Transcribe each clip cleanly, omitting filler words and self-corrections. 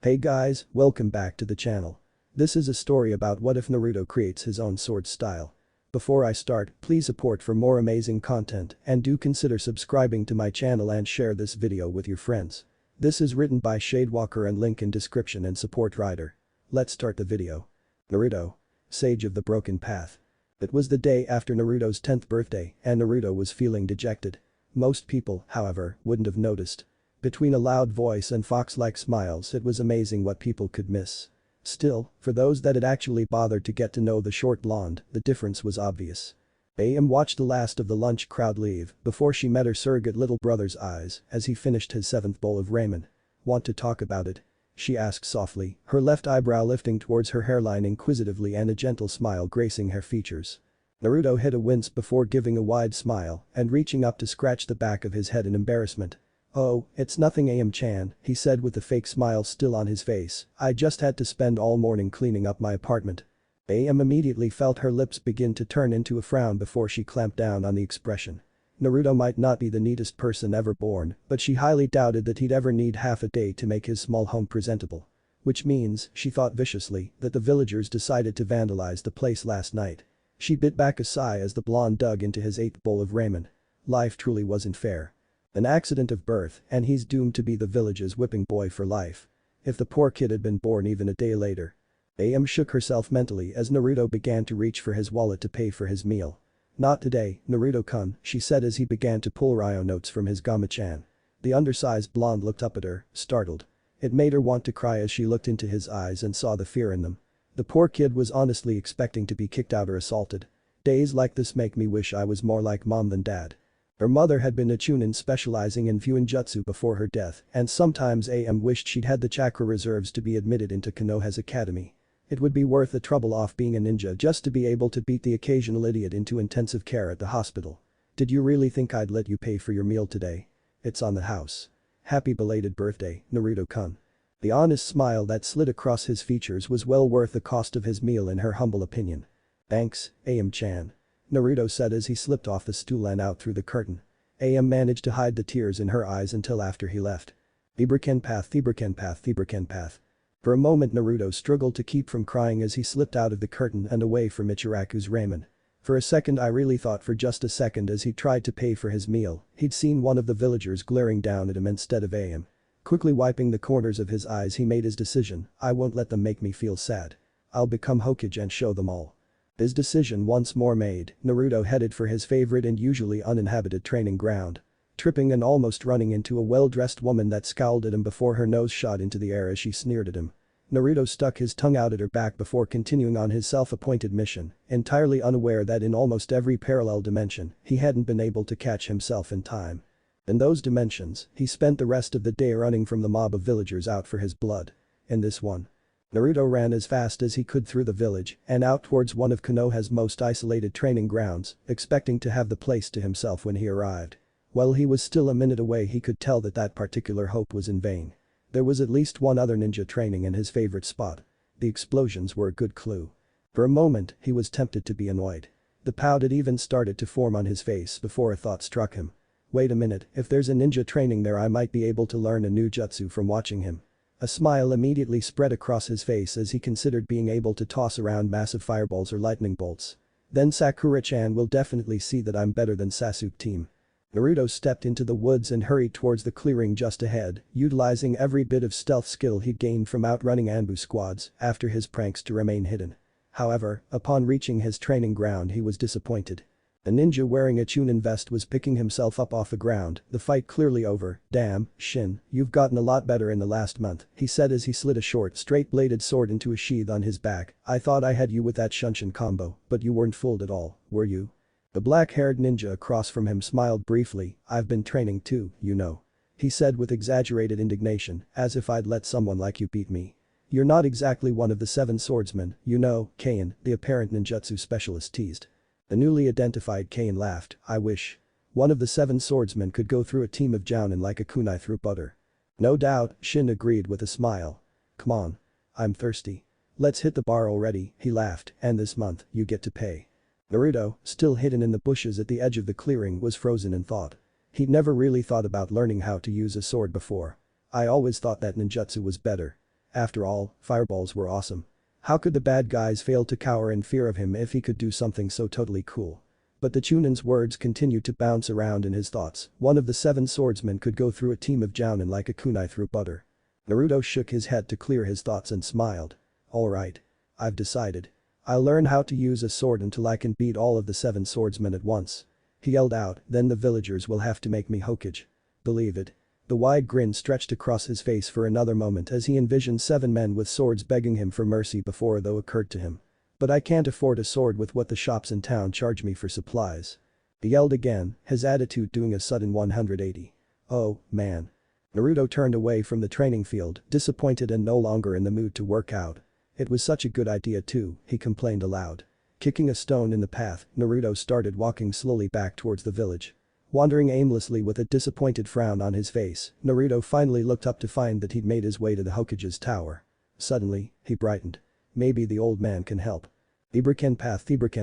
Hey guys, welcome back to the channel. This is a story about what if Naruto creates his own sword style. Before I start, please support for more amazing content and do consider subscribing to my channel and share this video with your friends. This is written by Shaydewalker and link in description and support writer. Let's start the video. Naruto. Sage of the Broken Path. It was the day after Naruto's 10th birthday and Naruto was feeling dejected. Most people, however, wouldn't have noticed. Between a loud voice and fox-like smiles, it was amazing what people could miss. Still, for those that had actually bothered to get to know the short blonde, the difference was obvious. AM watched the last of the lunch crowd leave before she met her surrogate little brother's eyes as he finished his 7th bowl of ramen. "Want to talk about it?" she asked softly, her left eyebrow lifting towards her hairline inquisitively and a gentle smile gracing her features. Naruto hid a wince before giving a wide smile and reaching up to scratch the back of his head in embarrassment. "Oh, it's nothing AM-chan," he said with the fake smile still on his face, "I just had to spend all morning cleaning up my apartment." AM immediately felt her lips begin to turn into a frown before she clamped down on the expression. Naruto might not be the neatest person ever born, but she highly doubted that he'd ever need half a day to make his small home presentable. Which means, she thought viciously, that the villagers decided to vandalize the place last night. She bit back a sigh as the blonde dug into his 8th bowl of ramen. Life truly wasn't fair. An accident of birth and he's doomed to be the village's whipping boy for life. If the poor kid had been born even a day later. AM shook herself mentally as Naruto began to reach for his wallet to pay for his meal. "Not today, Naruto-kun," she said as he began to pull Ryo notes from his Gama-chan. The undersized blonde looked up at her, startled. It made her want to cry as she looked into his eyes and saw the fear in them. The poor kid was honestly expecting to be kicked out or assaulted. Days like this make me wish I was more like mom than dad. Her mother had been a chunin specializing in Fuinjutsu before her death and sometimes AM wished she'd had the chakra reserves to be admitted into Konoha's academy. It would be worth the trouble off being a ninja just to be able to beat the occasional idiot into intensive care at the hospital. "Did you really think I'd let you pay for your meal today? It's on the house. Happy belated birthday, Naruto-kun." The honest smile that slid across his features was well worth the cost of his meal in her humble opinion. "Thanks, AM-chan," Naruto said as he slipped off the stool and out through the curtain. AM managed to hide the tears in her eyes until after he left. Ibraken path. For a moment Naruto struggled to keep from crying as he slipped out of the curtain and away from Ichiraku's ramen. For a second I really thought for just a second as he tried to pay for his meal, he'd seen one of the villagers glaring down at him instead of AM. Quickly wiping the corners of his eyes he made his decision, "I won't let them make me feel sad. I'll become Hokage and show them all." His decision once more made, Naruto headed for his favorite and usually uninhabited training ground. Tripping and almost running into a well-dressed woman that scowled at him before her nose shot into the air as she sneered at him. Naruto stuck his tongue out at her back before continuing on his self-appointed mission, entirely unaware that in almost every parallel dimension, he hadn't been able to catch himself in time. In those dimensions, he spent the rest of the day running from the mob of villagers out for his blood. In this one, Naruto ran as fast as he could through the village and out towards one of Konoha's most isolated training grounds, expecting to have the place to himself when he arrived. While he was still a minute away he could tell that that particular hope was in vain. There was at least one other ninja training in his favorite spot. The explosions were a good clue. For a moment, he was tempted to be annoyed. The pout had even started to form on his face before a thought struck him. Wait a minute, if there's a ninja training there I might be able to learn a new jutsu from watching him. A smile immediately spread across his face as he considered being able to toss around massive fireballs or lightning bolts. Then Sakura-chan will definitely see that I'm better than Sasuke team. Naruto stepped into the woods and hurried towards the clearing just ahead, utilizing every bit of stealth skill he'd gained from outrunning ambush squads after his pranks to remain hidden. However, upon reaching his training ground he was disappointed. A ninja wearing a chunin vest was picking himself up off the ground, the fight clearly over. "Damn, Shin, you've gotten a lot better in the last month," he said as he slid a short straight-bladed sword into a sheath on his back. "I thought I had you with that Shunshin combo, but you weren't fooled at all, were you?" The black-haired ninja across from him smiled briefly. "I've been training too, you know," he said with exaggerated indignation, "as if I'd let someone like you beat me. You're not exactly one of the 7 swordsmen, you know," Kain, the apparent ninjutsu specialist teased. The newly identified Kain laughed. "I wish one of the 7 swordsmen could go through a team of jounin like a kunai through butter." "No doubt," Shin agreed with a smile. "Come on. I'm thirsty. Let's hit the bar already," he laughed, "and this month, you get to pay." Naruto, still hidden in the bushes at the edge of the clearing was frozen in thought. He'd never really thought about learning how to use a sword before. "I always thought that ninjutsu was better." After all, fireballs were awesome. How could the bad guys fail to cower in fear of him if he could do something so totally cool? But the Chunin's words continued to bounce around in his thoughts. One of the 7 swordsmen could go through a team of Jounin like a kunai through butter. Naruto shook his head to clear his thoughts and smiled. Alright. I've decided. I'll learn how to use a sword until I can beat all of the 7 swordsmen at once. He yelled out, then the villagers will have to make me Hokage. Believe it. The wide grin stretched across his face for another moment as he envisioned 7 men with swords begging him for mercy before though occurred to him. But I can't afford a sword with what the shops in town charge me for supplies. He yelled again, his attitude doing a sudden 180. Oh, man. Naruto turned away from the training field, disappointed and no longer in the mood to work out. It was such a good idea too, he complained aloud. Kicking a stone in the path, Naruto started walking slowly back towards the village. Wandering aimlessly with a disappointed frown on his face, Naruto finally looked up to find that he'd made his way to the Hokage's tower. Suddenly, he brightened. Maybe the old man can help. Thibreken path.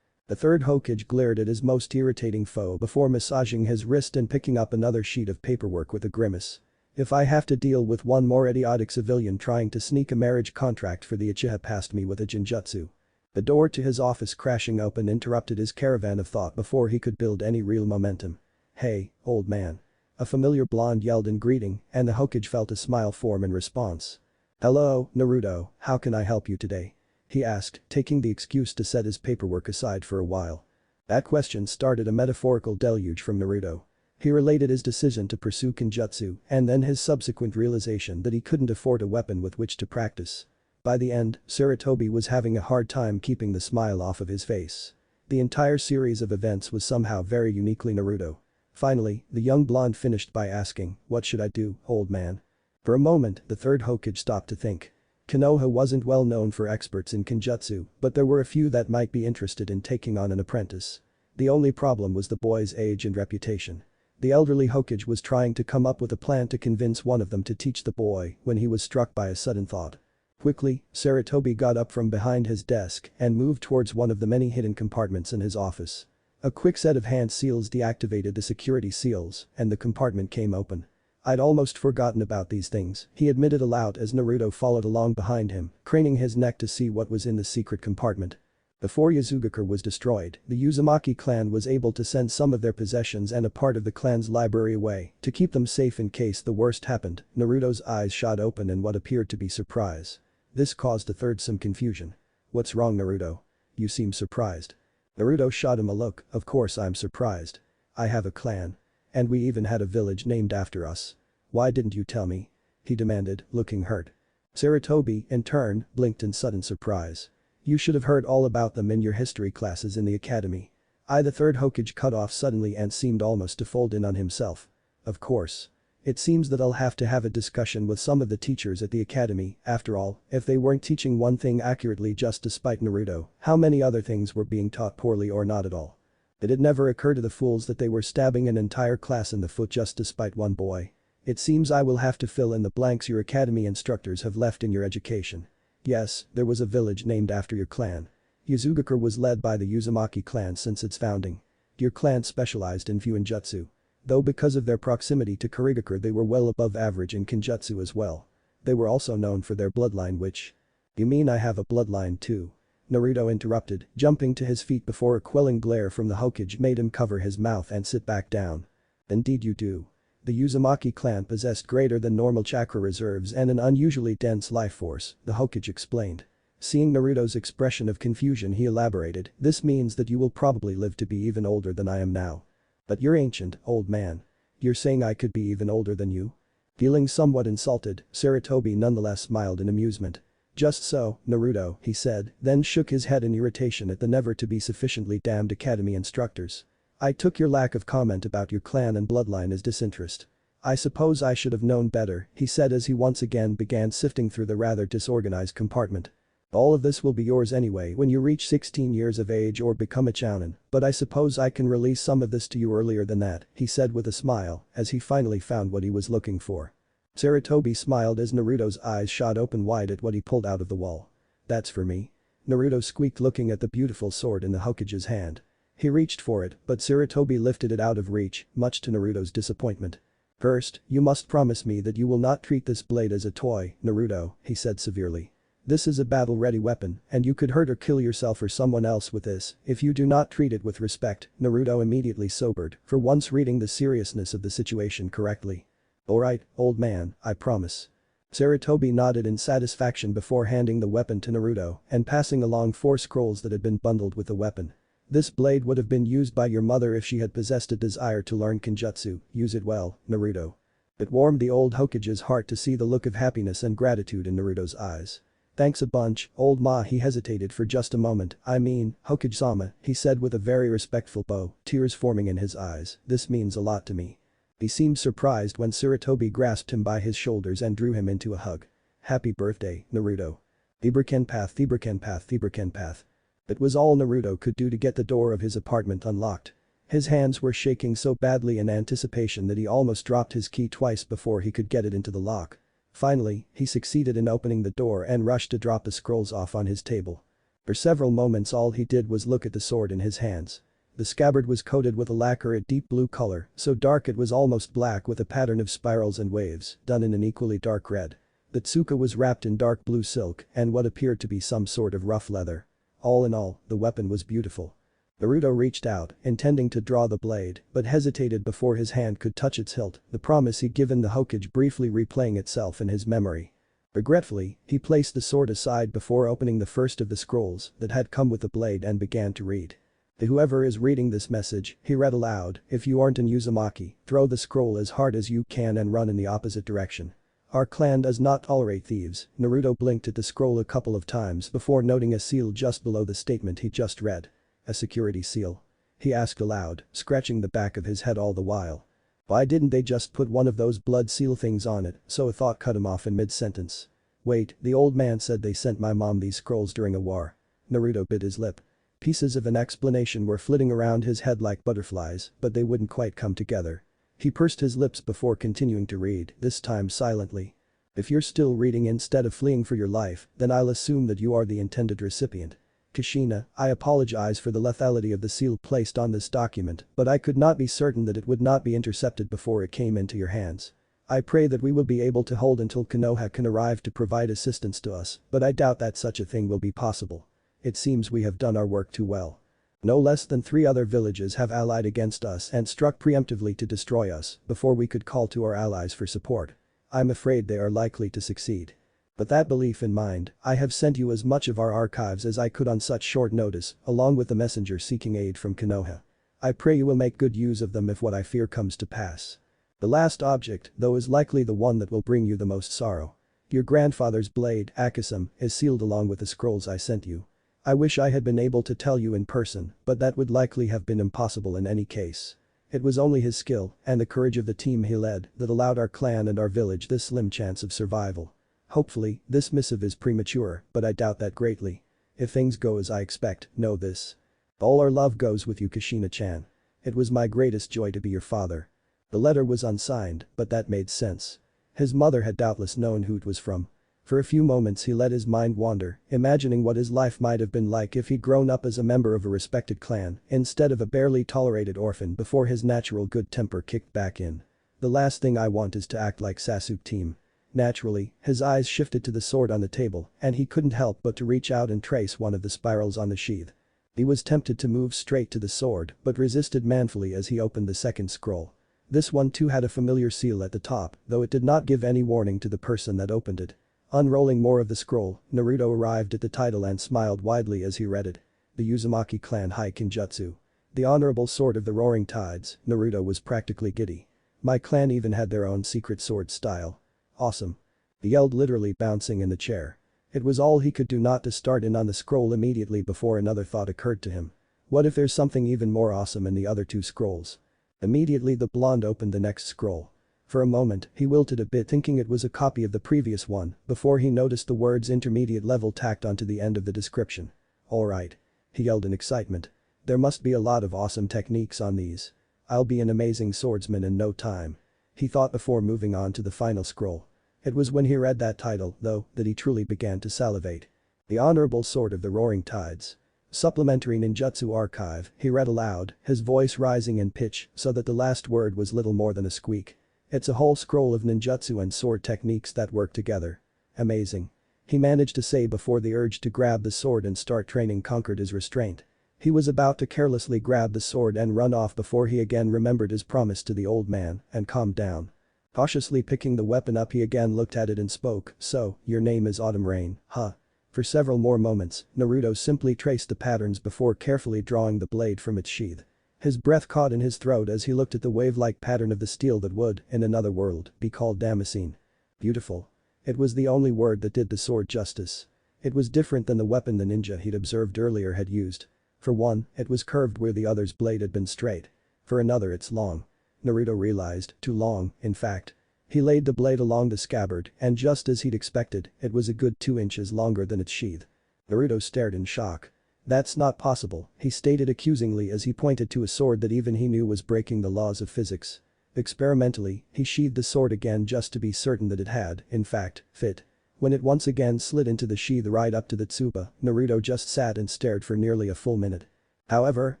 The 3rd Hokage glared at his most irritating foe before massaging his wrist and picking up another sheet of paperwork with a grimace. If I have to deal with one more idiotic civilian trying to sneak a marriage contract for the Uchiha past me with a genjutsu. The door to his office crashing open interrupted his caravan of thought before he could build any real momentum. Hey, old man. A familiar blonde yelled in greeting and the Hokage felt a smile form in response. Hello, Naruto, how can I help you today? He asked, taking the excuse to set his paperwork aside for a while. That question started a metaphorical deluge from Naruto. He related his decision to pursue Kenjutsu and then his subsequent realization that he couldn't afford a weapon with which to practice. By the end, Sarutobi was having a hard time keeping the smile off of his face. The entire series of events was somehow very uniquely Naruto. Finally, the young blonde finished by asking, what should I do, old man? For a moment, the 3rd Hokage stopped to think. Konoha wasn't well known for experts in Kenjutsu, but there were a few that might be interested in taking on an apprentice. The only problem was the boy's age and reputation. The elderly Hokage was trying to come up with a plan to convince one of them to teach the boy when he was struck by a sudden thought. Quickly, Sarutobi got up from behind his desk and moved towards one of the many hidden compartments in his office. A quick set of hand seals deactivated the security seals and the compartment came open. I'd almost forgotten about these things, he admitted aloud as Naruto followed along behind him, craning his neck to see what was in the secret compartment. Before Yuzugakure was destroyed, the Uzumaki clan was able to send some of their possessions and a part of the clan's library away to keep them safe in case the worst happened. Naruto's eyes shot open in what appeared to be surprise. This caused the 3rd some confusion. What's wrong, Naruto? You seem surprised. Naruto shot him a look, of course I'm surprised. I have a clan. And we even had a village named after us. Why didn't you tell me? He demanded, looking hurt. Sarutobi, in turn, blinked in sudden surprise. You should have heard all about them in your history classes in the academy. The 3rd Hokage cut off suddenly and seemed almost to fold in on himself. Of course. It seems that I'll have to have a discussion with some of the teachers at the academy. After all, if they weren't teaching one thing accurately just despite Naruto, how many other things were being taught poorly or not at all? Did it never occur to the fools that they were stabbing an entire class in the foot just despite one boy? It seems I will have to fill in the blanks your academy instructors have left in your education. Yes, there was a village named after your clan. Yuzugakure was led by the Uzumaki clan since its founding. Your clan specialized in Fuinjutsu. Though because of their proximity to Kurigakure they were well above average in Kenjutsu as well. They were also known for their bloodline which… You mean I have a bloodline too? Naruto interrupted, jumping to his feet before a quelling glare from the Hokage made him cover his mouth and sit back down. Indeed you do. The Uzumaki clan possessed greater than normal chakra reserves and an unusually dense life force, the Hokage explained. Seeing Naruto's expression of confusion he elaborated, this means that you will probably live to be even older than I am now. But you're ancient, old man. You're saying I could be even older than you? Feeling somewhat insulted, Sarutobi nonetheless smiled in amusement. Just so, Naruto, he said, then shook his head in irritation at the never-to-be-sufficiently damned academy instructors. I took your lack of comment about your clan and bloodline as disinterest. I suppose I should have known better, he said as he once again began sifting through the rather disorganized compartment. All of this will be yours anyway when you reach 16 years of age or become a Chunin, but I suppose I can release some of this to you earlier than that, he said with a smile as he finally found what he was looking for. Sarutobi smiled as Naruto's eyes shot open wide at what he pulled out of the wall. That's for me. Naruto squeaked looking at the beautiful sword in the Hokage's hand. He reached for it, but Sarutobi lifted it out of reach, much to Naruto's disappointment. First, you must promise me that you will not treat this blade as a toy, Naruto, he said severely. This is a battle-ready weapon, and you could hurt or kill yourself or someone else with this if you do not treat it with respect. Naruto immediately sobered, for once reading the seriousness of the situation correctly. Alright, old man, I promise. Sarutobi nodded in satisfaction before handing the weapon to Naruto and passing along 4 scrolls that had been bundled with the weapon. This blade would have been used by your mother if she had possessed a desire to learn Kenjutsu. Use it well, Naruto. It warmed the old Hokage's heart to see the look of happiness and gratitude in Naruto's eyes. Thanks a bunch, old ma. He hesitated for just a moment. I mean, Hokage-sama, he said with a very respectful bow, tears forming in his eyes. This means a lot to me. He seemed surprised when Sarutobi grasped him by his shoulders and drew him into a hug. Happy birthday, Naruto. Thibur-kenpath. It was all Naruto could do to get the door of his apartment unlocked. His hands were shaking so badly in anticipation that he almost dropped his key twice before he could get it into the lock. Finally, he succeeded in opening the door and rushed to drop the scrolls off on his table. For several moments all he did was look at the sword in his hands. The scabbard was coated with a lacquer a deep blue color, so dark it was almost black with a pattern of spirals and waves, done in an equally dark red. The tsuka was wrapped in dark blue silk and what appeared to be some sort of rough leather. All in all, the weapon was beautiful. Naruto reached out, intending to draw the blade, but hesitated before his hand could touch its hilt, the promise he'd given the Hokage briefly replaying itself in his memory. Regretfully, he placed the sword aside before opening the first of the scrolls that had come with the blade and began to read. To whoever is reading this message, he read aloud, if you aren't in Uzumaki, throw the scroll as hard as you can and run in the opposite direction. Our clan does not tolerate thieves. Naruto blinked at the scroll a couple of times before noting a seal just below the statement he just read. A security seal? He asked aloud, scratching the back of his head all the while. Why didn't they just put one of those blood seal things on it? So a thought cut him off in mid-sentence. Wait, the old man said they sent my mom these scrolls during a war. Naruto bit his lip. Pieces of an explanation were flitting around his head like butterflies, but they wouldn't quite come together. He pursed his lips before continuing to read, this time silently. If you're still reading instead of fleeing for your life, then I'll assume that you are the intended recipient. Kushina, I apologize for the lethality of the seal placed on this document, but I could not be certain that it would not be intercepted before it came into your hands. I pray that we will be able to hold until Konoha can arrive to provide assistance to us, but I doubt that such a thing will be possible. It seems we have done our work too well. No less than 3 other villages have allied against us and struck preemptively to destroy us before we could call to our allies for support. I'm afraid they are likely to succeed. With that belief in mind, I have sent you as much of our archives as I could on such short notice, along with the messenger seeking aid from Konoha. I pray you will make good use of them if what I fear comes to pass. The last object, though, is likely the one that will bring you the most sorrow. Your grandfather's blade, Akisum, is sealed along with the scrolls I sent you. I wish I had been able to tell you in person, but that would likely have been impossible in any case. It was only his skill and the courage of the team he led that allowed our clan and our village this slim chance of survival. Hopefully, this missive is premature, but I doubt that greatly. If things go as I expect, know this. All our love goes with you, Kushina-chan. It was my greatest joy to be your father. The letter was unsigned, but that made sense. His mother had doubtless known who it was from. For a few moments he let his mind wander, imagining what his life might have been like if he'd grown up as a member of a respected clan instead of a barely tolerated orphan before his natural good temper kicked back in. The last thing I want is to act like Sasuke team. Naturally, his eyes shifted to the sword on the table and he couldn't help but to reach out and trace one of the spirals on the sheath. He was tempted to move straight to the sword but resisted manfully as he opened the second scroll. This one too had a familiar seal at the top, though it did not give any warning to the person that opened it. Unrolling more of the scroll, Naruto arrived at the title and smiled widely as he read it. The Uzumaki clan High Kenjutsu. The honorable sword of the roaring tides. Naruto was practically giddy. My clan even had their own secret sword style. Awesome. He yelled, literally bouncing in the chair. It was all he could do not to start in on the scroll immediately before another thought occurred to him. What if there's something even more awesome in the other 2 scrolls? Immediately the blonde opened the next scroll. For a moment, he wilted a bit thinking it was a copy of the previous one before he noticed the words intermediate level tacked onto the end of the description. Alright. He yelled in excitement. There must be a lot of awesome techniques on these. I'll be an amazing swordsman in no time. He thought before moving on to the final scroll. It was when he read that title, though, that he truly began to salivate. The honorable sword of the roaring tides. Supplementary ninjutsu archive, he read aloud, his voice rising in pitch so that the last word was little more than a squeak. It's a whole scroll of ninjutsu and sword techniques that work together. Amazing. He managed to say before the urge to grab the sword and start training conquered his restraint. He was about to carelessly grab the sword and run off before he again remembered his promise to the old man and calmed down. Cautiously picking the weapon up, he again looked at it and spoke, "So, your name is Autumn Rain, huh?" For several more moments, Naruto simply traced the patterns before carefully drawing the blade from its sheath. His breath caught in his throat as he looked at the wave-like pattern of the steel that would, in another world, be called Damascene. Beautiful. It was the only word that did the sword justice. It was different than the weapon the ninja he'd observed earlier had used. For one, it was curved where the other's blade had been straight. For another, it's long. Naruto realized, too long, in fact. He laid the blade along the scabbard, and just as he'd expected, it was a good 2 inches longer than its sheath. Naruto stared in shock. "That's not possible," he stated accusingly as he pointed to a sword that even he knew was breaking the laws of physics. Experimentally, he sheathed the sword again just to be certain that it had, in fact, fit. When it once again slid into the sheath right up to the tsuba, Naruto just sat and stared for nearly a full minute. However,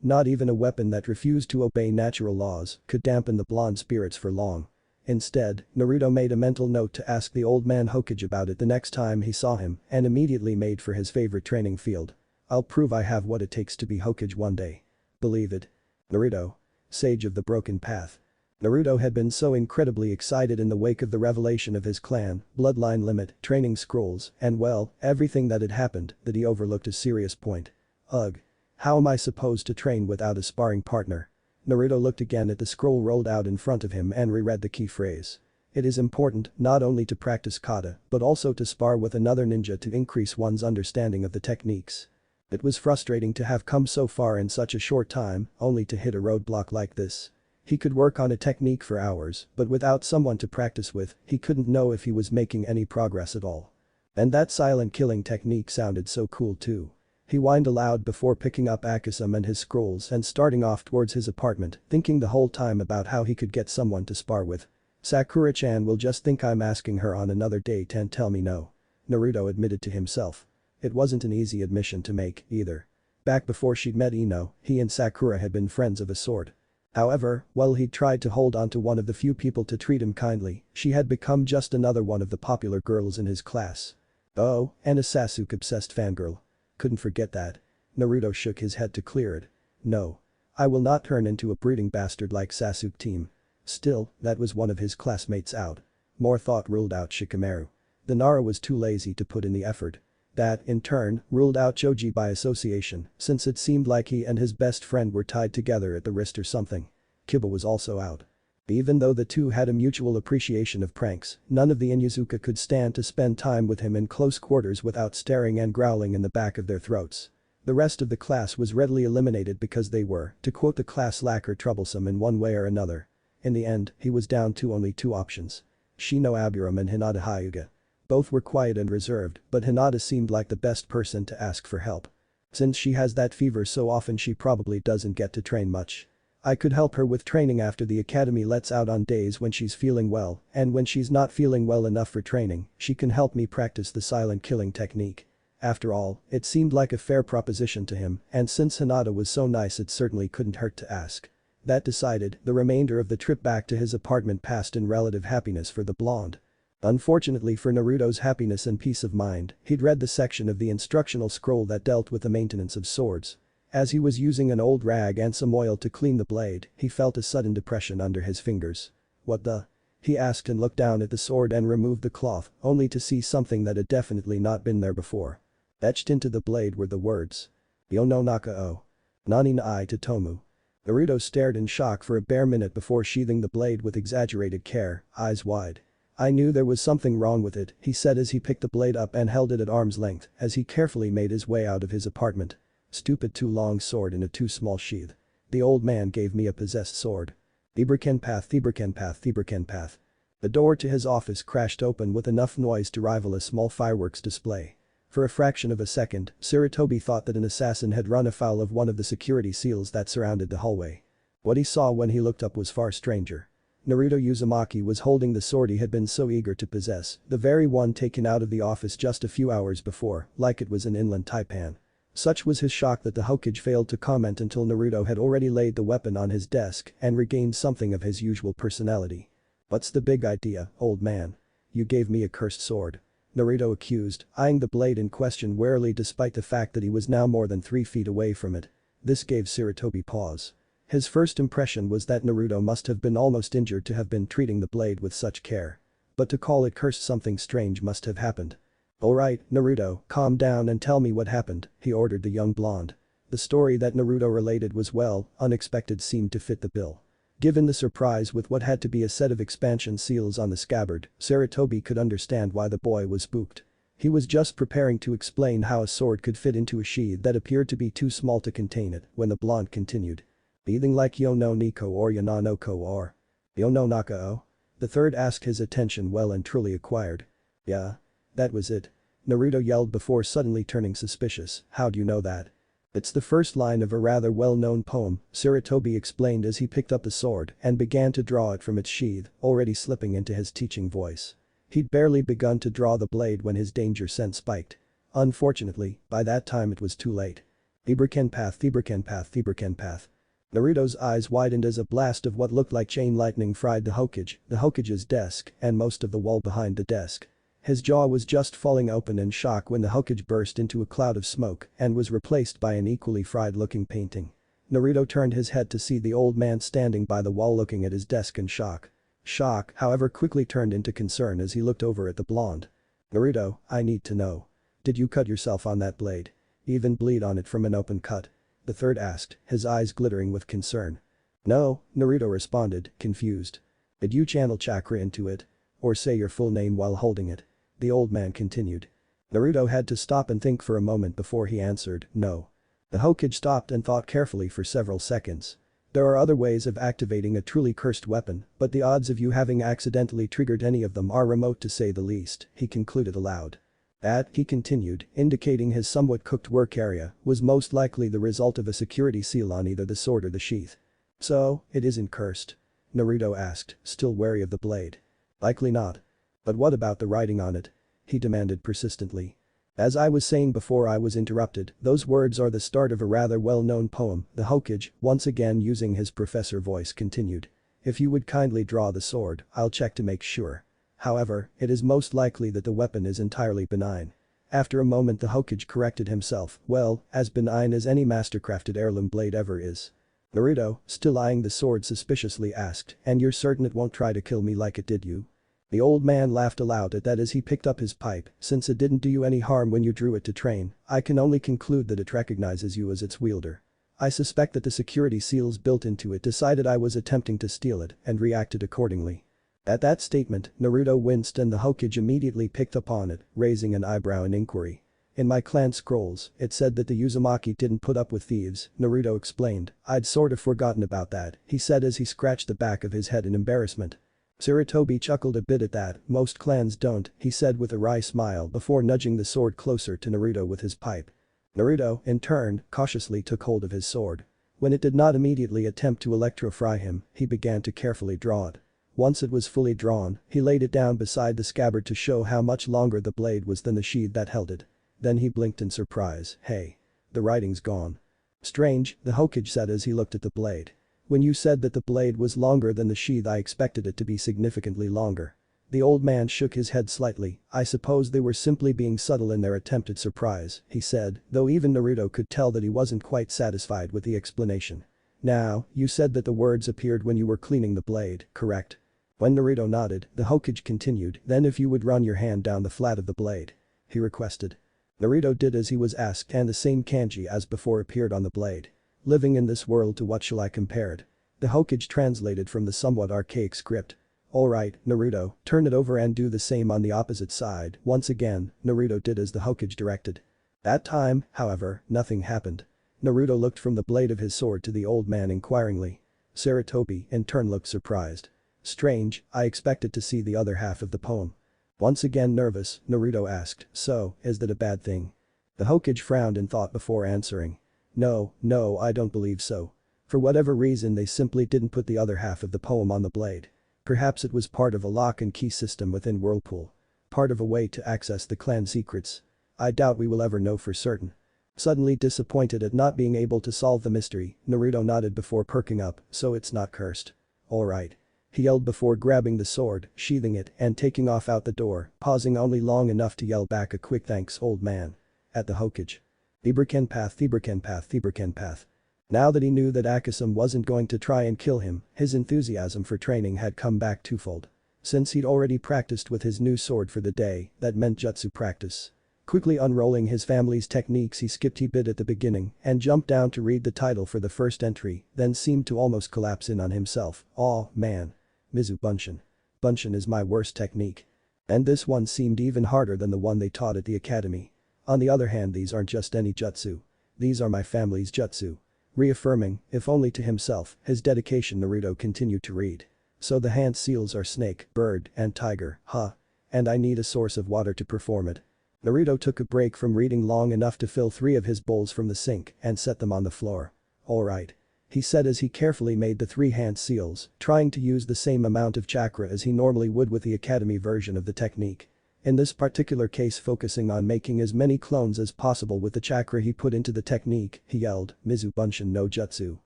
not even a weapon that refused to obey natural laws could dampen the blonde spirits for long. Instead, Naruto made a mental note to ask the old man Hokage about it the next time he saw him and immediately made for his favorite training field. "I'll prove I have what it takes to be Hokage one day. Believe it." Naruto. Sage of the Broken Path. Naruto had been so incredibly excited in the wake of the revelation of his clan, bloodline limit, training scrolls, and well, everything that had happened that he overlooked a serious point. Ugh. How am I supposed to train without a sparring partner? Naruto looked again at the scroll rolled out in front of him and reread the key phrase. It is important not only to practice kata but also to spar with another ninja to increase one's understanding of the techniques. It was frustrating to have come so far in such a short time, only to hit a roadblock like this. He could work on a technique for hours, but without someone to practice with, he couldn't know if he was making any progress at all. And that silent killing technique sounded so cool too. He whined aloud before picking up Akisam and his scrolls and starting off towards his apartment, thinking the whole time about how he could get someone to spar with. Sakura-chan will just think I'm asking her on another date and tell me no. Naruto admitted to himself. It wasn't an easy admission to make, either. Back before she'd met Ino, he and Sakura had been friends of a sort. However, while he'd tried to hold on to one of the few people to treat him kindly, she had become just another one of the popular girls in his class. Oh, and a Sasuke-obsessed fangirl. Couldn't forget that. Naruto shook his head to clear it. No. I will not turn into a breeding bastard like Sasuke team. Still, that was one of his classmates out. More thought ruled out Shikamaru. The Nara was too lazy to put in the effort. That, in turn, ruled out Choji by association, since it seemed like he and his best friend were tied together at the wrist or something. Kiba was also out. Even though the two had a mutual appreciation of pranks, none of the Inuzuka could stand to spend time with him in close quarters without staring and growling in the back of their throats. The rest of the class was readily eliminated because they were, to quote the class lacquer, troublesome in one way or another. In the end, he was down to only 2 options. Shino Aburam and Hinata Hyuga. Both were quiet and reserved, but Hinata seemed like the best person to ask for help. Since she has that fever so often, she probably doesn't get to train much. I could help her with training after the academy lets out on days when she's feeling well, and when she's not feeling well enough for training, she can help me practice the silent killing technique. After all, it seemed like a fair proposition to him, and since Hinata was so nice, it certainly couldn't hurt to ask. That decided, the remainder of the trip back to his apartment passed in relative happiness for the blonde. Unfortunately for Naruto's happiness and peace of mind, he'd read the section of the instructional scroll that dealt with the maintenance of swords. As he was using an old rag and some oil to clean the blade, he felt a sudden depression under his fingers. "What the?" he asked and looked down at the sword and removed the cloth, only to see something that had definitely not been there before. Etched into the blade were the words. "Yo no naka o. Nani na I Totomu." Naruto stared in shock for a bare minute before sheathing the blade with exaggerated care, eyes wide. "I knew there was something wrong with it," he said as he picked the blade up and held it at arm's length as he carefully made his way out of his apartment. Stupid too long sword in a too small sheath. The old man gave me a possessed sword. Theberkenpath, Theberkenpath, Theberkenpath. The door to his office crashed open with enough noise to rival a small fireworks display. For a fraction of a second, Sarutobi thought that an assassin had run afoul of one of the security seals that surrounded the hallway. What he saw when he looked up was far stranger. Naruto Uzumaki was holding the sword he had been so eager to possess, the very one taken out of the office just a few hours before, like it was an inland taipan. Such was his shock that the Hokage failed to comment until Naruto had already laid the weapon on his desk and regained something of his usual personality. What's the big idea, old man? You gave me a cursed sword. Naruto accused, eyeing the blade in question warily despite the fact that he was now more than 3 feet away from it. This gave Sarutobi pause. His first impression was that Naruto must have been almost injured to have been treating the blade with such care. But to call it cursed, something strange must have happened. Alright, Naruto, calm down and tell me what happened, he ordered the young blonde. The story that Naruto related was unexpected, seemed to fit the bill. Given the surprise with what had to be a set of expansion seals on the scabbard, Sarutobi could understand why the boy was spooked. He was just preparing to explain how a sword could fit into a sheath that appeared to be too small to contain it when the blonde continued. Breathing like yo no Niko or Yananoko or yo no Naka-o? The third asked, his attention well and truly acquired. Yeah. That was it. Naruto yelled before suddenly turning suspicious, how do you know that? It's the first line of a rather well-known poem, Sarutobi explained as he picked up the sword and began to draw it from its sheath, already slipping into his teaching voice. He'd barely begun to draw the blade when his danger sense spiked. Unfortunately, by that time it was too late. Ibrakenpath, Ibrakenpath, Ibrakenpath. Naruto's eyes widened as a blast of what looked like chain lightning fried the Hokage's desk, and most of the wall behind the desk. His jaw was just falling open in shock when the Hokage burst into a cloud of smoke and was replaced by an equally fried-looking painting. Naruto turned his head to see the old man standing by the wall looking at his desk in shock. Shock, however, quickly turned into concern as he looked over at the blonde. Naruto, I need to know. Did you cut yourself on that blade? Even bleed on it from an open cut? The third asked, his eyes glittering with concern. No, Naruto responded, confused. Did you channel chakra into it? Or say your full name while holding it? The old man continued. Naruto had to stop and think for a moment before he answered, no. The Hokage stopped and thought carefully for several seconds. There are other ways of activating a truly cursed weapon, but the odds of you having accidentally triggered any of them are remote to say the least, he concluded aloud. That, he continued, indicating his somewhat cooked work area, was most likely the result of a security seal on either the sword or the sheath. So, it isn't cursed? Naruto asked, still wary of the blade. Likely not. But what about the writing on it? He demanded persistently. As I was saying before I was interrupted, those words are the start of a rather well-known poem, the Hokage, once again using his professor voice, continued. If you would kindly draw the sword, I'll check to make sure. However, it is most likely that the weapon is entirely benign. After a moment the Hokage corrected himself, well, as benign as any mastercrafted heirloom blade ever is. Naruto, still eyeing the sword suspiciously, asked, and you're certain it won't try to kill me like it did you? The old man laughed aloud at that as he picked up his pipe, since it didn't do you any harm when you drew it to train, I can only conclude that it recognizes you as its wielder. I suspect that the security seals built into it decided I was attempting to steal it and reacted accordingly. At that statement, Naruto winced and the Hokage immediately picked up on it, raising an eyebrow in inquiry. In my clan scrolls, it said that the Uzumaki didn't put up with thieves, Naruto explained. I'd sort of forgotten about that, he said as he scratched the back of his head in embarrassment. Sarutobi chuckled a bit at that, most clans don't, he said with a wry smile before nudging the sword closer to Naruto with his pipe. Naruto, in turn, cautiously took hold of his sword. When it did not immediately attempt to electrofry him, he began to carefully draw it. Once it was fully drawn, he laid it down beside the scabbard to show how much longer the blade was than the sheath that held it. Then he blinked in surprise, hey. The writing's gone. Strange, the Hokage said as he looked at the blade. When you said that the blade was longer than the sheath, I expected it to be significantly longer. The old man shook his head slightly. I suppose they were simply being subtle in their attempt at surprise, he said, though even Naruto could tell that he wasn't quite satisfied with the explanation. Now, you said that the words appeared when you were cleaning the blade, correct? When Naruto nodded, the Hokage continued, then if you would run your hand down the flat of the blade. He requested. Naruto did as he was asked and the same kanji as before appeared on the blade. Living in this world, to what shall I compare it? The Hokage translated from the somewhat archaic script. Alright, Naruto, turn it over and do the same on the opposite side. Once again, Naruto did as the Hokage directed. That time, however, nothing happened. Naruto looked from the blade of his sword to the old man inquiringly. Sarutobi, in turn, looked surprised. Strange, I expected to see the other half of the poem. Once again nervous, Naruto asked, so, is that a bad thing? The Hokage frowned in thought before answering. No, I don't believe so. For whatever reason they simply didn't put the other half of the poem on the blade. Perhaps it was part of a lock and key system within Whirlpool. Part of a way to access the clan secrets. I doubt we will ever know for certain. Suddenly disappointed at not being able to solve the mystery, Naruto nodded before perking up, so it's not cursed. Alright. he yelled before grabbing the sword, sheathing it, and taking off out the door, pausing only long enough to yell back a quick thanks old man. At the Hokage. Theberkenpath. Now that he knew that Akasum wasn't going to try and kill him, his enthusiasm for training had come back twofold. Since he'd already practiced with his new sword for the day, that meant jutsu practice. Quickly unrolling his family's techniques, he skipped a bit at the beginning and jumped down to read the title for the first entry, then seemed to almost collapse in on himself. "Aw, man. Mizu Bunshin. Bunshin is my worst technique. And this one seemed even harder than the one they taught at the academy. On the other hand, these aren't just any jutsu. These are my family's jutsu." Reaffirming, if only to himself, his dedication, Naruto continued to read. "So the hand seals are snake, bird, and tiger, huh? And I need a source of water to perform it." Naruto took a break from reading long enough to fill 3 of his bowls from the sink and set them on the floor. "Alright," he said as he carefully made the 3 hand seals, trying to use the same amount of chakra as he normally would with the academy version of the technique. In this particular case, focusing on making as many clones as possible with the chakra he put into the technique, he yelled, "Mizu Bunshin no Jutsu."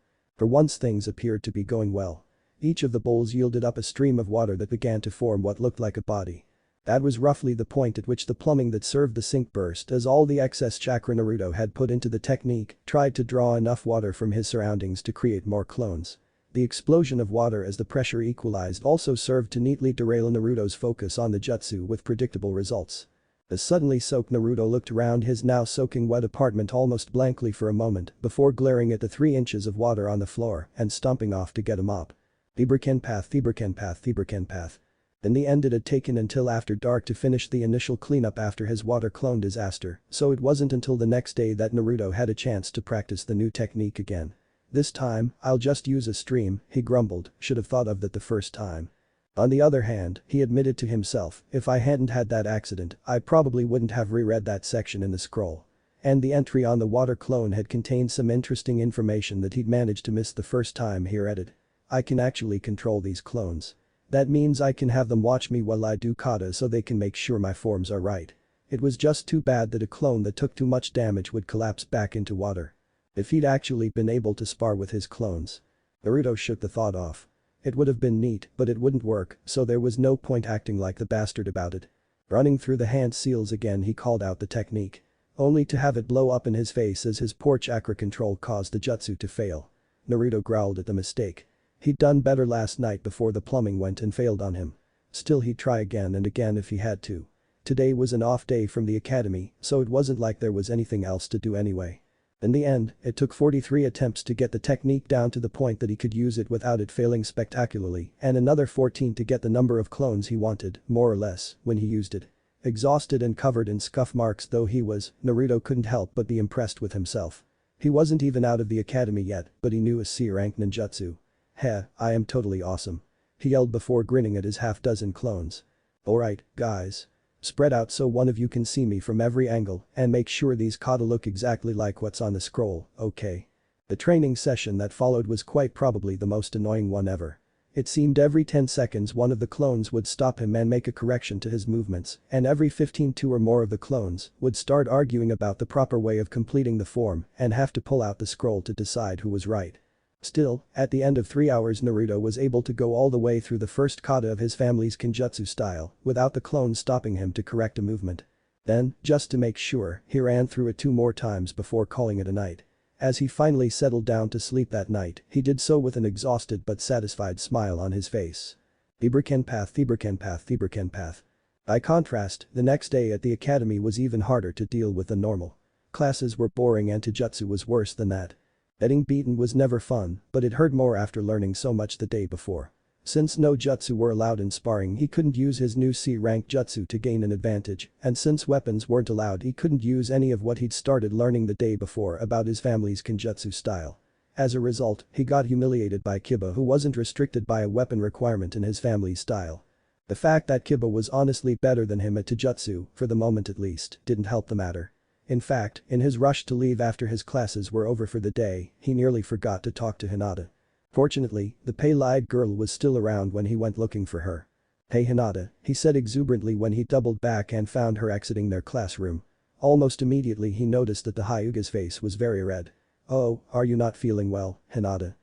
For once things appeared to be going well. Each of the bowls yielded up a stream of water that began to form what looked like a body. That was roughly the point at which the plumbing that served the sink burst, as all the excess chakra Naruto had put into the technique tried to draw enough water from his surroundings to create more clones. The explosion of water as the pressure equalized also served to neatly derail Naruto's focus on the jutsu with predictable results. The suddenly soaked Naruto looked around his now soaking wet apartment almost blankly for a moment before glaring at the 3 inches of water on the floor and stomping off to get a mop. Theberkenpath. In the end, it had taken until after dark to finish the initial cleanup after his water clone disaster, so it wasn't until the next day that Naruto had a chance to practice the new technique again. "This time, I'll just use a stream," he grumbled, "should have thought of that the first time." On the other hand, he admitted to himself, "If I hadn't had that accident, I probably wouldn't have reread that section in the scroll." And the entry on the water clone had contained some interesting information that he'd managed to miss the first time he read it. "I can actually control these clones. That means I can have them watch me while I do kata so they can make sure my forms are right. It was just too bad that a clone that took too much damage would collapse back into water. If he'd actually been able to spar with his clones." Naruto shook the thought off. It would have been neat, but it wouldn't work, so there was no point acting like the bastard about it. Running through the hand seals again, he called out the technique. Only to have it blow up in his face as his poor chakra control caused the jutsu to fail. Naruto growled at the mistake. He'd done better last night before the plumbing went and failed on him. Still, he'd try again and again if he had to. Today was an off day from the academy, so it wasn't like there was anything else to do anyway. In the end, it took 43 attempts to get the technique down to the point that he could use it without it failing spectacularly, and another 14 to get the number of clones he wanted, more or less, when he used it. Exhausted and covered in scuff marks though he was, Naruto couldn't help but be impressed with himself. He wasn't even out of the academy yet, but he knew a C-rank ninjutsu. "Heh, I am totally awesome," he yelled before grinning at his half-dozen clones. "Alright, guys. Spread out so one of you can see me from every angle and make sure these kata look exactly like what's on the scroll, okay?" The training session that followed was quite probably the most annoying one ever. It seemed every 10 seconds one of the clones would stop him and make a correction to his movements, and every 15 two or more of the clones would start arguing about the proper way of completing the form and have to pull out the scroll to decide who was right. Still, at the end of 3 hours, Naruto was able to go all the way through the first kata of his family's Kenjutsu style without the clones stopping him to correct a movement. Then, just to make sure, he ran through it 2 more times before calling it a night. As he finally settled down to sleep that night, he did so with an exhausted but satisfied smile on his face. Theberkenpath. By contrast, the next day at the academy was even harder to deal with than normal. Classes were boring and Taijutsu was worse than that. Getting beaten was never fun, but it hurt more after learning so much the day before. Since no jutsu were allowed in sparring, he couldn't use his new C-rank jutsu to gain an advantage, and since weapons weren't allowed, he couldn't use any of what he'd started learning the day before about his family's Kenjutsu style. As a result, he got humiliated by Kiba, who wasn't restricted by a weapon requirement in his family's style. The fact that Kiba was honestly better than him at Taijutsu, for the moment at least, didn't help the matter. In fact, in his rush to leave after his classes were over for the day, he nearly forgot to talk to Hinata. Fortunately, the pale-eyed girl was still around when he went looking for her. "Hey Hinata," he said exuberantly when he doubled back and found her exiting their classroom. Almost immediately he noticed that the Hyuga's face was very red. "Oh, are you not feeling well, Hinata?"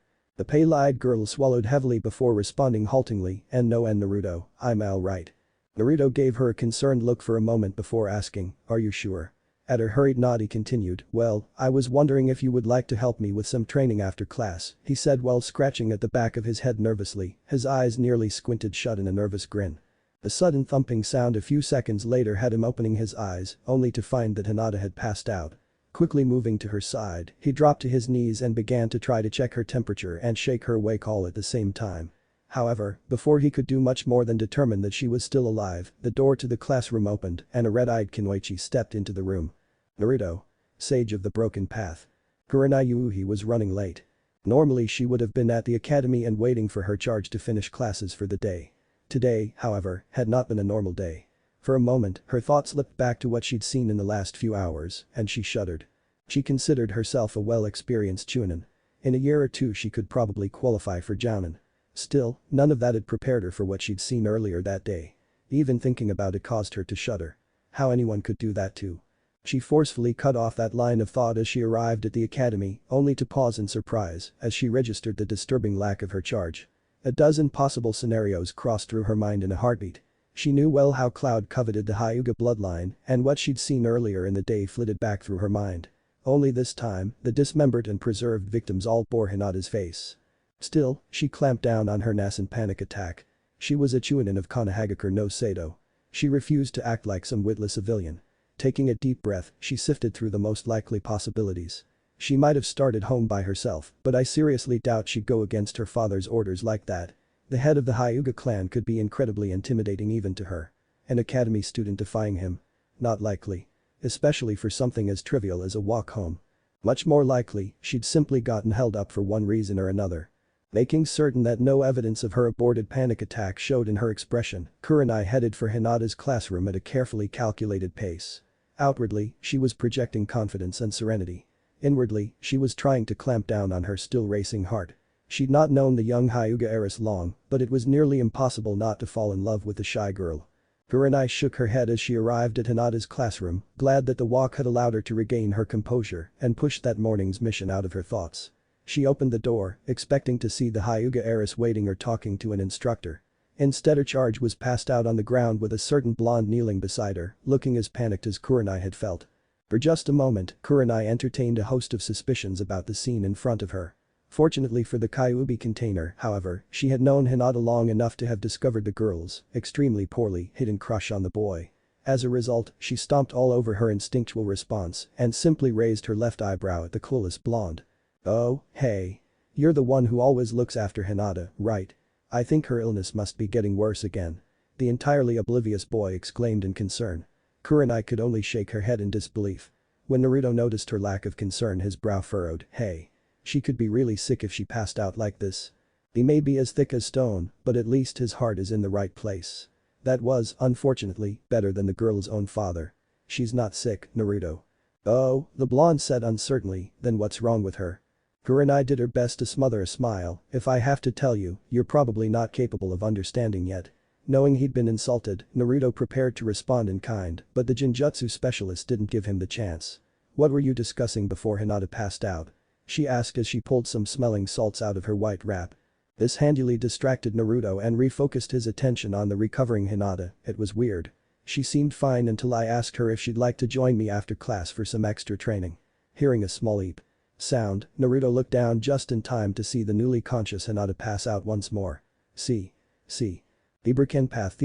The pale-eyed girl swallowed heavily before responding haltingly, and no and Naruto, I'm alright. Naruto gave her a concerned look for a moment before asking, are you sure? At her hurried nod he continued, well, I was wondering if you would like to help me with some training after class, he said while scratching at the back of his head nervously, his eyes nearly squinted shut in a nervous grin. A sudden thumping sound a few seconds later had him opening his eyes, only to find that Hinata had passed out. Quickly moving to her side, he dropped to his knees and began to try to check her temperature and shake her awake all at the same time. However, before he could do much more than determine that she was still alive, the door to the classroom opened and a red-eyed Kunoichi stepped into the room. Naruto. Sage of the Broken Path. Kurenai Yuuhi was running late. Normally she would have been at the academy and waiting for her charge to finish classes for the day. Today, however, had not been a normal day. For a moment, her thoughts slipped back to what she'd seen in the last few hours, and she shuddered. She considered herself a well-experienced chunin. In a year or two she could probably qualify for jounin. Still, none of that had prepared her for what she'd seen earlier that day. Even thinking about it caused her to shudder. How anyone could do that too. She forcefully cut off that line of thought as she arrived at the academy, only to pause in surprise as she registered the disturbing lack of her charge. A dozen possible scenarios crossed through her mind in a heartbeat. She knew well how Cloud coveted the Hyuga bloodline, and what she'd seen earlier in the day flitted back through her mind. Only this time, the dismembered and preserved victims all bore Hinata's face. Still, she clamped down on her nascent panic attack. She was a Chunin of Konohagakure no Sado. She refused to act like some witless civilian. Taking a deep breath, she sifted through the most likely possibilities. She might have started home by herself, but I seriously doubt she'd go against her father's orders like that. The head of the Hyuga clan could be incredibly intimidating even to her. An academy student defying him? Not likely. Especially for something as trivial as a walk home. Much more likely, she'd simply gotten held up for one reason or another. Making certain that no evidence of her aborted panic attack showed in her expression, Kurenai headed for Hinata's classroom at a carefully calculated pace. Outwardly, she was projecting confidence and serenity. Inwardly, she was trying to clamp down on her still racing heart. She'd not known the young Hyuga heiress long, but it was nearly impossible not to fall in love with the shy girl. Kurenai shook her head as she arrived at Hinata's classroom, glad that the walk had allowed her to regain her composure and push that morning's mission out of her thoughts. She opened the door, expecting to see the Hyuga heiress waiting or talking to an instructor. Instead her charge was passed out on the ground with a certain blonde kneeling beside her, looking as panicked as Kurenai had felt. For just a moment, Kurenai entertained a host of suspicions about the scene in front of her. Fortunately for the Kyuubi container, however, she had known Hinata long enough to have discovered the girl's extremely poorly hidden crush on the boy. As a result, she stomped all over her instinctual response and simply raised her left eyebrow at the clueless blonde. Oh, hey. You're the one who always looks after Hinata, right? I think her illness must be getting worse again. The entirely oblivious boy exclaimed in concern. Kurenai could only shake her head in disbelief. When Naruto noticed her lack of concern his brow furrowed, hey. She could be really sick if she passed out like this. He may be as thick as stone, but at least his heart is in the right place. That was, unfortunately, better than the girl's own father. She's not sick, Naruto. Oh, the blonde said uncertainly, then what's wrong with her? Kurenai did her best to smother a smile, if I have to tell you, you're probably not capable of understanding yet. Knowing he'd been insulted, Naruto prepared to respond in kind, but the Jinjutsu specialist didn't give him the chance. What were you discussing before Hinata passed out? She asked as she pulled some smelling salts out of her white wrap. This handily distracted Naruto and refocused his attention on the recovering Hinata. It was weird. She seemed fine until I asked her if she'd like to join me after class for some extra training. Hearing a small eep sound, Naruto looked down just in time to see the newly conscious Hinata pass out once more. See. Thibrekenpath.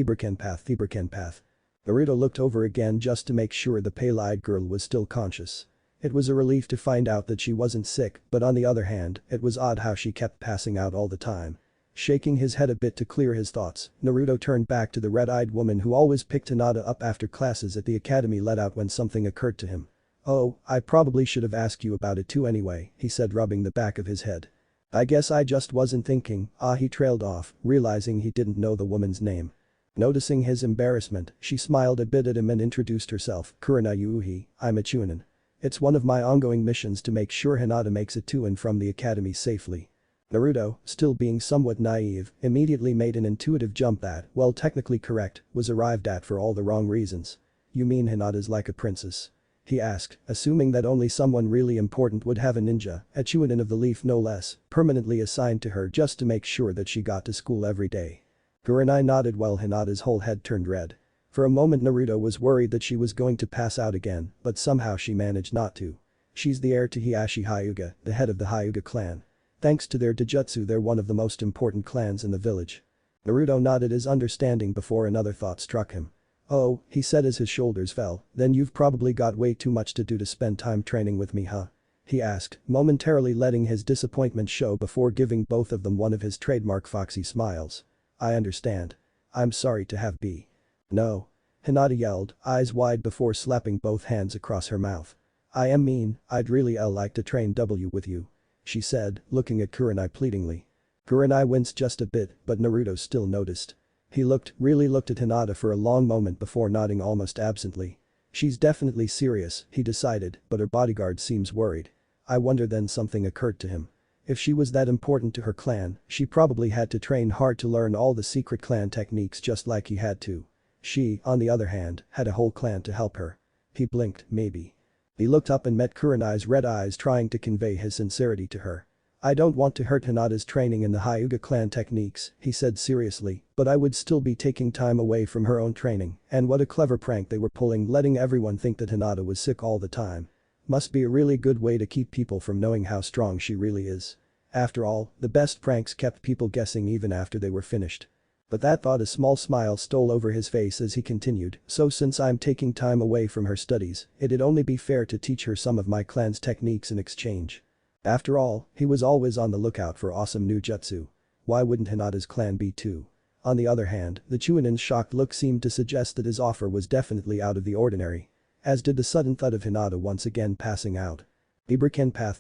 Naruto looked over again just to make sure the pale-eyed girl was still conscious. It was a relief to find out that she wasn't sick, but on the other hand, it was odd how she kept passing out all the time. Shaking his head a bit to clear his thoughts, Naruto turned back to the red-eyed woman who always picked Hinata up after classes at the academy let out when something occurred to him. Oh, I probably should have asked you about it too anyway, he said rubbing the back of his head. I guess I just wasn't thinking, he trailed off, realizing he didn't know the woman's name. Noticing his embarrassment, she smiled a bit at him and introduced herself, Kurenai Yuuhi, I'm a chunin. It's one of my ongoing missions to make sure Hinata makes it to and from the academy safely. Naruto, still being somewhat naive, immediately made an intuitive jump that, while technically correct, was arrived at for all the wrong reasons. You mean Hinata's like a princess? he asked, assuming that only someone really important would have a ninja, a Chunin of the Leaf no less, permanently assigned to her just to make sure that she got to school every day. Kurenai nodded while Hinata's whole head turned red. For a moment Naruto was worried that she was going to pass out again, but somehow she managed not to. She's the heir to Hiashi Hyuga, the head of the Hyuga clan. Thanks to their Dojutsu they're one of the most important clans in the village. Naruto nodded his understanding before another thought struck him. Oh, he said as his shoulders fell, then you've probably got way too much to do to spend time training with me, huh? He asked, momentarily letting his disappointment show before giving both of them one of his trademark foxy smiles. I understand. I'm sorry to have be. No. Hinata yelled, eyes wide before slapping both hands across her mouth. I am mean, I'd really like to train with you. She said, looking at Kurenai pleadingly. Kurenai winced just a bit, but Naruto still noticed. He really looked at Hinata for a long moment before nodding almost absently. She's definitely serious, he decided, but her bodyguard seems worried. I wonder then something occurred to him. If she was that important to her clan, she probably had to train hard to learn all the secret clan techniques just like he had to. She, on the other hand, had a whole clan to help her. He blinked, maybe. He looked up and met Kurenai's red eyes trying to convey his sincerity to her. I don't want to hurt Hinata's training in the Hyuga clan techniques, he said seriously, but I would still be taking time away from her own training, and what a clever prank they were pulling letting everyone think that Hinata was sick all the time. Must be a really good way to keep people from knowing how strong she really is. After all, the best pranks kept people guessing even after they were finished. But that thought a small smile stole over his face as he continued, so since I'm taking time away from her studies, it'd only be fair to teach her some of my clan's techniques in exchange. After all, he was always on the lookout for awesome new jutsu. Why wouldn't Hinata's clan be too? On the other hand, the Chunin's shocked look seemed to suggest that his offer was definitely out of the ordinary. As did the sudden thud of Hinata once again passing out. Ibrakenpath.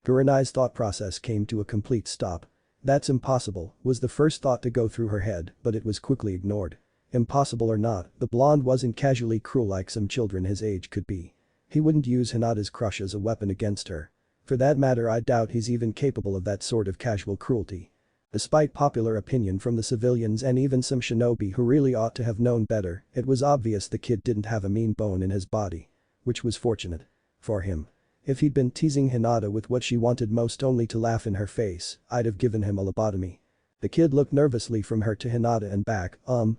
Kurenai's thought process came to a complete stop. That's impossible, was the first thought to go through her head, but it was quickly ignored. Impossible or not, the blonde wasn't casually cruel like some children his age could be. He wouldn't use Hinata's crush as a weapon against her. For that matter I doubt he's even capable of that sort of casual cruelty. Despite popular opinion from the civilians and even some shinobi who really ought to have known better, it was obvious the kid didn't have a mean bone in his body. Which was fortunate. For him. If he'd been teasing Hinata with what she wanted most only to laugh in her face, I'd have given him a lobotomy. The kid looked nervously from her to Hinata and back,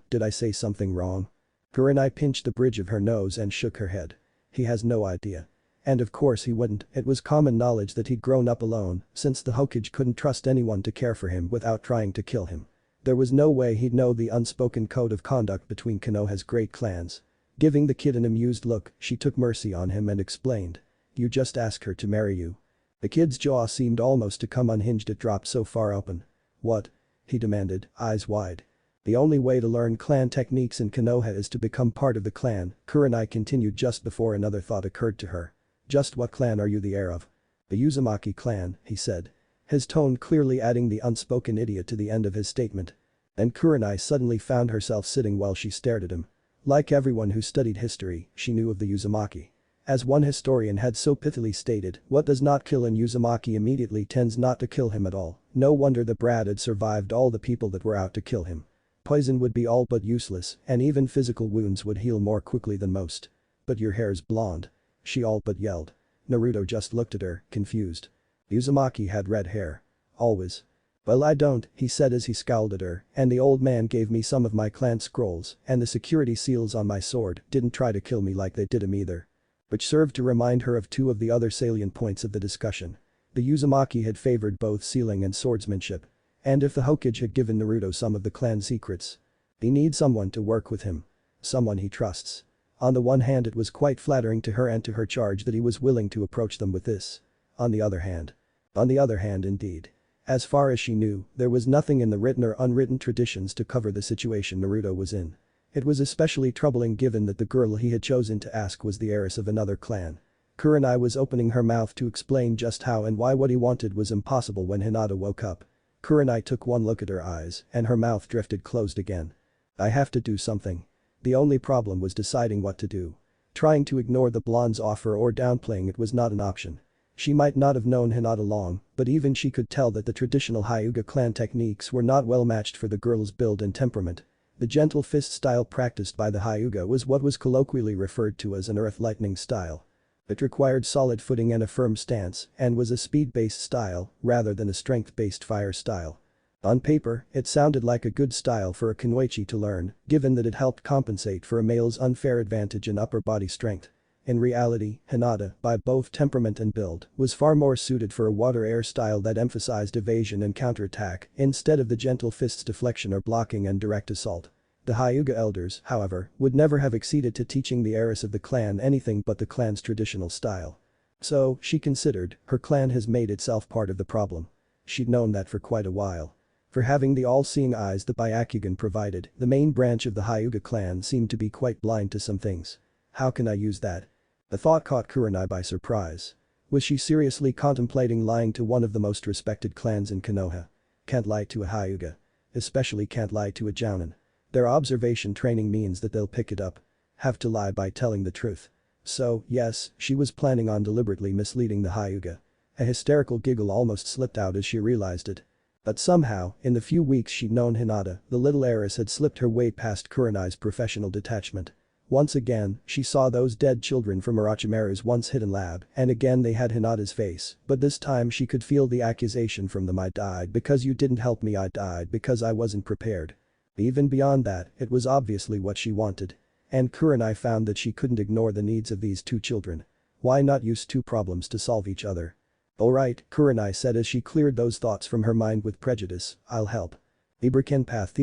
did I say something wrong? Kurenai pinched the bridge of her nose and shook her head. He has no idea. And of course he wouldn't, it was common knowledge that he'd grown up alone, since the Hokage couldn't trust anyone to care for him without trying to kill him. There was no way he'd know the unspoken code of conduct between Konoha's great clans. Giving the kid an amused look, she took mercy on him and explained. You just ask her to marry you. The kid's jaw seemed almost to come unhinged, it dropped so far open. What? He demanded, eyes wide. The only way to learn clan techniques in Konoha is to become part of the clan, Kurenai continued just before another thought occurred to her. Just what clan are you the heir of? The Uzumaki clan, he said. His tone clearly adding the unspoken idiot to the end of his statement. Then Kurenai suddenly found herself sitting while she stared at him. Like everyone who studied history, she knew of the Uzumaki. As one historian had so pithily stated, what does not kill an Uzumaki immediately tends not to kill him at all. No wonder the brat had survived all the people that were out to kill him. Poison would be all but useless, and even physical wounds would heal more quickly than most. But your hair's blonde. She all but yelled. Naruto just looked at her, confused. Uzumaki had red hair. Always. Well I don't, he said as he scowled at her, and the old man gave me some of my clan scrolls, and the security seals on my sword didn't try to kill me like they did him either. Which served to remind her of two of the other salient points of the discussion. The Uzumaki had favored both sealing and swordsmanship. And if the Hokage had given Naruto some of the clan secrets. He needs someone to work with him. Someone he trusts. On the one hand it was quite flattering to her and to her charge that he was willing to approach them with this. On the other hand indeed. As far as she knew, there was nothing in the written or unwritten traditions to cover the situation Naruto was in. It was especially troubling given that the girl he had chosen to ask was the heiress of another clan. Kurenai was opening her mouth to explain just how and why what he wanted was impossible when Hinata woke up. Kurenai took one look at her eyes and her mouth drifted closed again. I have to do something. The only problem was deciding what to do. Trying to ignore the blonde's offer or downplaying it was not an option. She might not have known Hinata long, but even she could tell that the traditional Hyuga clan techniques were not well matched for the girl's build and temperament. The gentle fist style practiced by the Hyuga was what was colloquially referred to as an earth lightning style. It required solid footing and a firm stance and was a speed-based style rather than a strength-based fire style. On paper, it sounded like a good style for a kunoichi to learn, given that it helped compensate for a male's unfair advantage in upper body strength. In reality, Hinata, by both temperament and build, was far more suited for a water-air style that emphasized evasion and counterattack instead of the gentle fists deflection or blocking and direct assault. The Hyuga elders, however, would never have acceded to teaching the heiress of the clan anything but the clan's traditional style. So, she considered, her clan has made itself part of the problem. She'd known that for quite a while. For having the all-seeing eyes the Byakugan provided, the main branch of the Hyuga clan seemed to be quite blind to some things. How can I use that? The thought caught Kurenai by surprise. Was she seriously contemplating lying to one of the most respected clans in Konoha? Can't lie to a Hyuga. Especially can't lie to a Jounin. Their observation training means that they'll pick it up. Have to lie by telling the truth. So, yes, she was planning on deliberately misleading the Hyuga. A hysterical giggle almost slipped out as she realized it. But somehow, in the few weeks she'd known Hinata, the little heiress had slipped her way past Kurenai's professional detachment. Once again, she saw those dead children from Orochimaru's once hidden lab, and again they had Hinata's face, but this time she could feel the accusation from them. I died because you didn't help me, I died because I wasn't prepared. Even beyond that, it was obviously what she wanted. And Kurenai found that she couldn't ignore the needs of these two children. Why not use two problems to solve each other? Alright, Kurenai said as she cleared those thoughts from her mind with prejudice, I'll help. Thieberkenpath.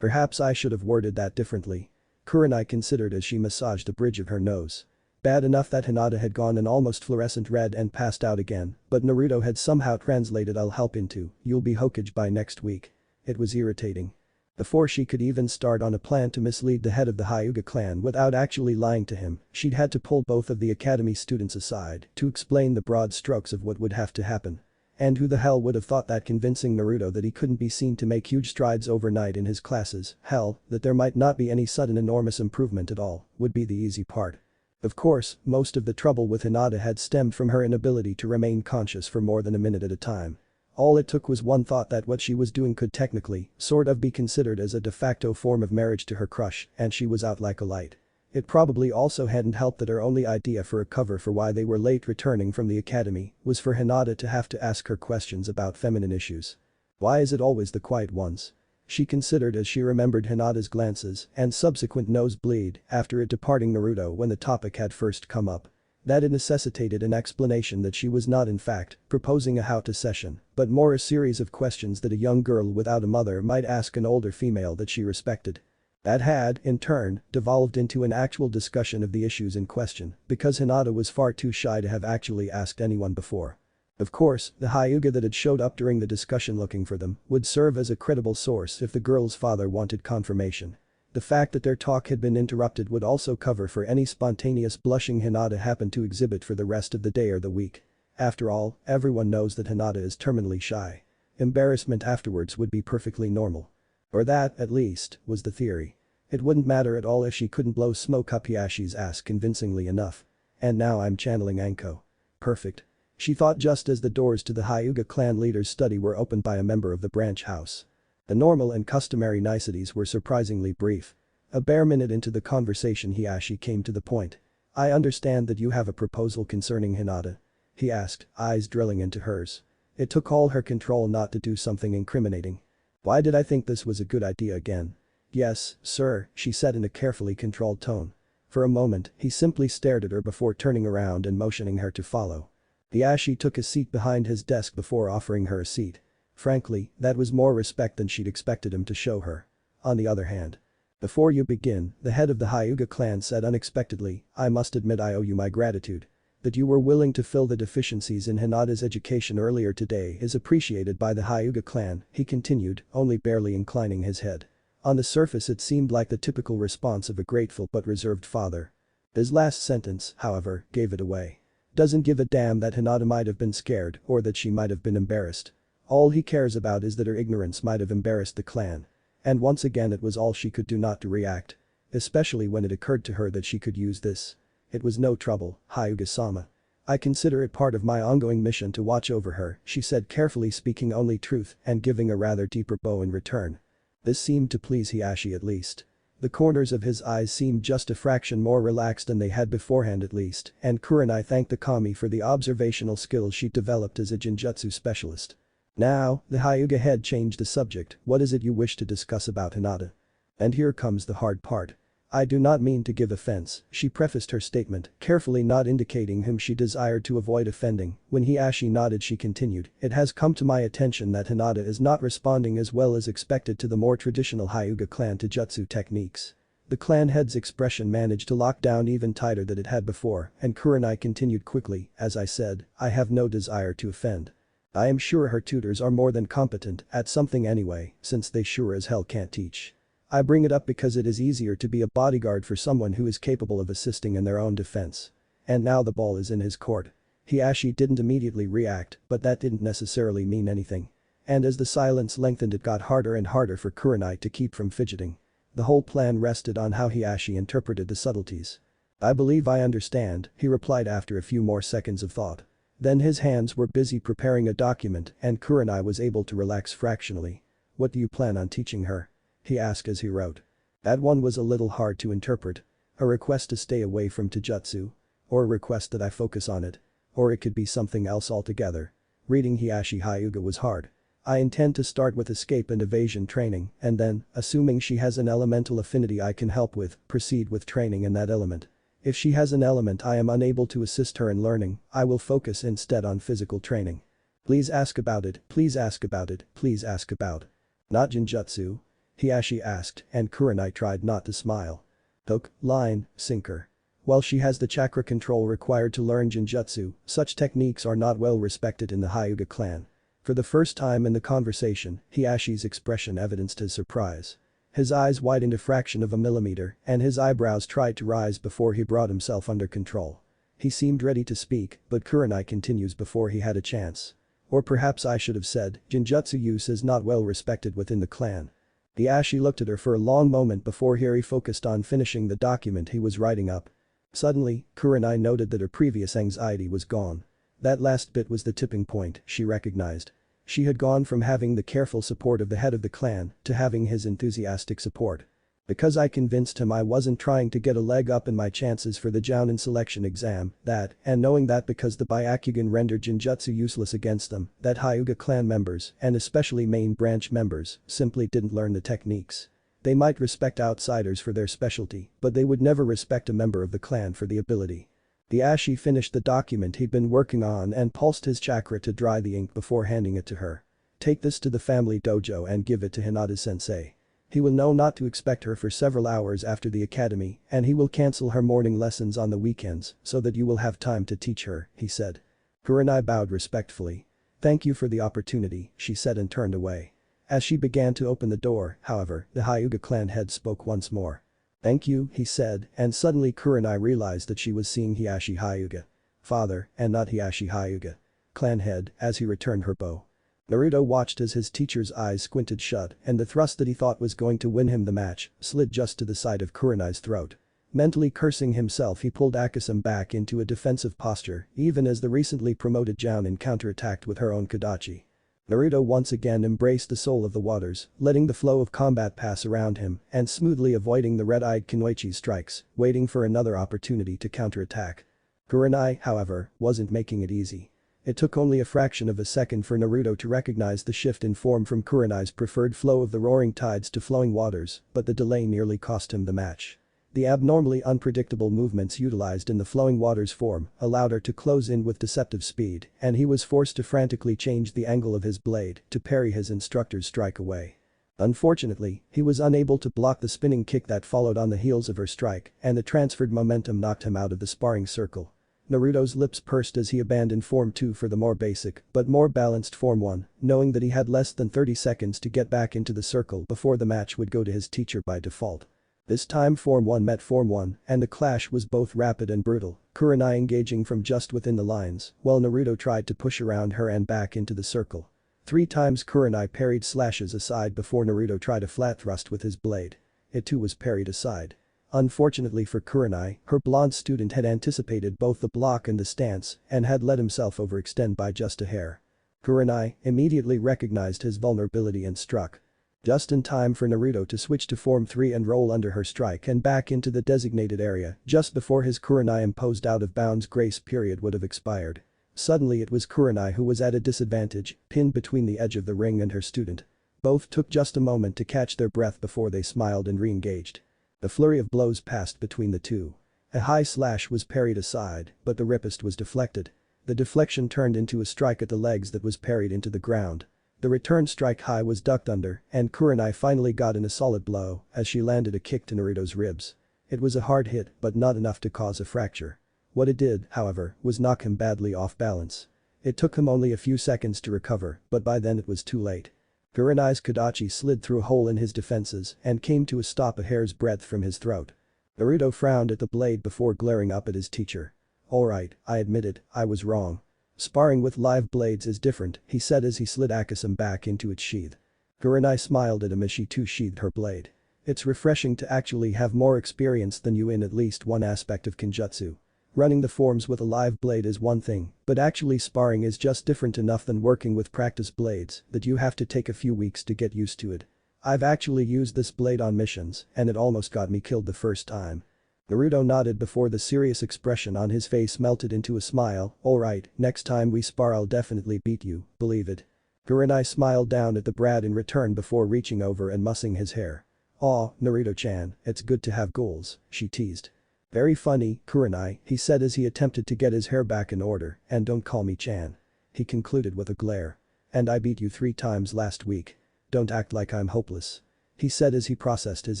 Perhaps I should have worded that differently. Kurenai considered as she massaged the bridge of her nose. Bad enough that Hinata had gone an almost fluorescent red and passed out again, but Naruto had somehow translated I'll help into, you'll be Hokage by next week. It was irritating. Before she could even start on a plan to mislead the head of the Hyuga clan without actually lying to him, she'd had to pull both of the academy students aside to explain the broad strokes of what would have to happen. And who the hell would have thought that convincing Naruto that he couldn't be seen to make huge strides overnight in his classes, hell, that there might not be any sudden enormous improvement at all, would be the easy part. Of course, most of the trouble with Hinata had stemmed from her inability to remain conscious for more than a minute at a time. All it took was one thought that what she was doing could technically, sort of be considered as a de facto form of marriage to her crush, and she was out like a light. It probably also hadn't helped that her only idea for a cover for why they were late returning from the academy was for Hinata to have to ask her questions about feminine issues. Why is it always the quiet ones? She considered as she remembered Hinata's glances and subsequent nosebleed after it departing Naruto when the topic had first come up. That it necessitated an explanation that she was not in fact proposing a how-to session, but more a series of questions that a young girl without a mother might ask an older female that she respected. That had, in turn, devolved into an actual discussion of the issues in question because Hinata was far too shy to have actually asked anyone before. Of course, the Hyuga that had showed up during the discussion looking for them would serve as a credible source if the girl's father wanted confirmation. The fact that their talk had been interrupted would also cover for any spontaneous blushing Hinata happened to exhibit for the rest of the day or the week. After all, everyone knows that Hinata is terminally shy. Embarrassment afterwards would be perfectly normal. Or that, at least, was the theory. It wouldn't matter at all if she couldn't blow smoke up Hiyashi's ass convincingly enough. And now I'm channeling Anko. Perfect. She thought just as the doors to the Hyuga clan leader's study were opened by a member of the branch house. The normal and customary niceties were surprisingly brief. A bare minute into the conversation Hiyashi came to the point. I understand that you have a proposal concerning Hinata. He asked, eyes drilling into hers. It took all her control not to do something incriminating. Why did I think this was a good idea again? Yes, sir, she said in a carefully controlled tone. For a moment, he simply stared at her before turning around and motioning her to follow. Hiyashi took a seat behind his desk before offering her a seat. Frankly, that was more respect than she'd expected him to show her. On the other hand. Before you begin, the head of the Hyuga clan said unexpectedly, I must admit I owe you my gratitude. That you were willing to fill the deficiencies in Hinata's education earlier today is appreciated by the Hyuga clan, he continued, only barely inclining his head. On the surface it seemed like the typical response of a grateful but reserved father. His last sentence, however, gave it away. Doesn't give a damn that Hinata might have been scared or that she might have been embarrassed. All he cares about is that her ignorance might have embarrassed the clan. And once again it was all she could do not to react. Especially when it occurred to her that she could use this. It was no trouble, Hyuga-sama. I consider it part of my ongoing mission to watch over her, she said carefully speaking only truth and giving a rather deeper bow in return. This seemed to please Hiashi at least. The corners of his eyes seemed just a fraction more relaxed than they had beforehand at least, and Kurenai thanked the kami for the observational skills she developed as a Jinjutsu specialist. Now, the Hyuga head changed the subject. What is it you wish to discuss about Hinata? And here comes the hard part. I do not mean to give offense, she prefaced her statement, carefully not indicating whom she desired to avoid offending. When Hiashi nodded she continued, it has come to my attention that Hinata is not responding as well as expected to the more traditional Hyuga clan Taijutsu techniques. The clan head's expression managed to lock down even tighter than it had before, and Kurenai continued quickly, as I said, I have no desire to offend. I am sure her tutors are more than competent at something anyway, since they sure as hell can't teach. I bring it up because it is easier to be a bodyguard for someone who is capable of assisting in their own defense. And now the ball is in his court. Hiashi didn't immediately react, but that didn't necessarily mean anything. And as the silence lengthened it got harder and harder for Kurenai to keep from fidgeting. The whole plan rested on how Hiashi interpreted the subtleties. I believe I understand, he replied after a few more seconds of thought. Then his hands were busy preparing a document and Kurenai was able to relax fractionally. What do you plan on teaching her? He asked as he wrote. That one was a little hard to interpret. A request to stay away from Taijutsu? Or a request that I focus on it? Or it could be something else altogether. Reading Hiashi Hyuga was hard. I intend to start with escape and evasion training and then, assuming she has an elemental affinity I can help with, proceed with training in that element. If she has an element I am unable to assist her in learning, I will focus instead on physical training. Please ask about it, please ask about it, please ask about. Not Jinjutsu? Hiashi asked, and Kurenai tried not to smile. Hook, line, sinker. While she has the chakra control required to learn Jinjutsu, such techniques are not well respected in the Hyuga clan. For the first time in the conversation, Hiashi's expression evidenced his surprise. His eyes widened a fraction of a millimeter, and his eyebrows tried to rise before he brought himself under control. He seemed ready to speak, but Kurenai continues before he had a chance. Or perhaps I should have said, Jinjutsu use is not well respected within the clan. Hiashi looked at her for a long moment before he focused on finishing the document he was writing up. Suddenly, Kurenai noted that her previous anxiety was gone. That last bit was the tipping point, she recognized. She had gone from having the careful support of the head of the clan to having his enthusiastic support. Because I convinced him I wasn't trying to get a leg up in my chances for the Jounin selection exam, that, and knowing that because the Byakugan rendered Jinjutsu useless against them, that Hyuga clan members, and especially main branch members, simply didn't learn the techniques. They might respect outsiders for their specialty, but they would never respect a member of the clan for the ability. Hiashi finished the document he'd been working on and pulsed his chakra to dry the ink before handing it to her. Take this to the family dojo and give it to Hinata-sensei. He will know not to expect her for several hours after the academy and he will cancel her morning lessons on the weekends so that you will have time to teach her, he said. Kurenai bowed respectfully. Thank you for the opportunity, she said and turned away. As she began to open the door, however, the Hyuga clan head spoke once more. Thank you, he said, and suddenly Kurenai realized that she was seeing Hiashi Hyuga. Father, and not Hiashi Hyuga. Clan head, as he returned her bow. Naruto watched as his teacher's eyes squinted shut and the thrust that he thought was going to win him the match slid just to the side of Kurenai's throat. Mentally cursing himself he pulled Akasam back into a defensive posture even as the recently promoted Jounin counterattacked with her own Kodachi. Naruto once again embraced the soul of the waters, letting the flow of combat pass around him and smoothly avoiding the red-eyed Kunoichi's strikes, waiting for another opportunity to counterattack. Kurenai, however, wasn't making it easy. It took only a fraction of a second for Naruto to recognize the shift in form from Kurenai's preferred flow of the roaring tides to flowing waters, but the delay nearly cost him the match. The abnormally unpredictable movements utilized in the flowing waters form allowed her to close in with deceptive speed and he was forced to frantically change the angle of his blade to parry his instructor's strike away. Unfortunately, he was unable to block the spinning kick that followed on the heels of her strike and the transferred momentum knocked him out of the sparring circle. Naruto's lips pursed as he abandoned Form 2 for the more basic but more balanced Form 1, knowing that he had less than 30 seconds to get back into the circle before the match would go to his teacher by default. This time Form 1 met Form 1 and the clash was both rapid and brutal, Kurenai engaging from just within the lines while Naruto tried to push around her and back into the circle. 3 times Kurenai parried slashes aside before Naruto tried a flat thrust with his blade. It too was parried aside. Unfortunately for Kurenai, her blonde student had anticipated both the block and the stance and had let himself overextend by just a hair. Kurenai immediately recognized his vulnerability and struck. Just in time for Naruto to switch to Form 3 and roll under her strike and back into the designated area just before his Kurenai imposed out-of-bounds grace period would have expired. Suddenly it was Kurenai who was at a disadvantage, pinned between the edge of the ring and her student. Both took just a moment to catch their breath before they smiled and re-engaged. The flurry of blows passed between the two. A high slash was parried aside, but the riposte was deflected. The deflection turned into a strike at the legs that was parried into the ground. The return strike high was ducked under, and Kurenai finally got in a solid blow as she landed a kick to Naruto's ribs. It was a hard hit but not enough to cause a fracture. What it did, however, was knock him badly off balance. It took him only a few seconds to recover, but by then it was too late. Kurenai's Kodachi slid through a hole in his defenses and came to a stop a hair's breadth from his throat. Naruto frowned at the blade before glaring up at his teacher. "Alright, I admit it, I was wrong. Sparring with live blades is different," he said as he slid Akasam back into its sheath. Kurenai smiled at him as she too sheathed her blade. "It's refreshing to actually have more experience than you in at least one aspect of Kenjutsu. Running the forms with a live blade is one thing, but actually sparring is just different enough than working with practice blades that you have to take a few weeks to get used to it. I've actually used this blade on missions, and it almost got me killed the first time." Naruto nodded before the serious expression on his face melted into a smile. "Alright, next time we spar I'll definitely beat you, believe it." Kurenai smiled down at the brat in return before reaching over and mussing his hair. "Aw, Naruto-chan, it's good to have goals," she teased. "Very funny, Kurenai," he said as he attempted to get his hair back in order, "and don't call me Chan." He concluded with a glare. "And I beat you 3 times last week. Don't act like I'm hopeless," he said as he processed his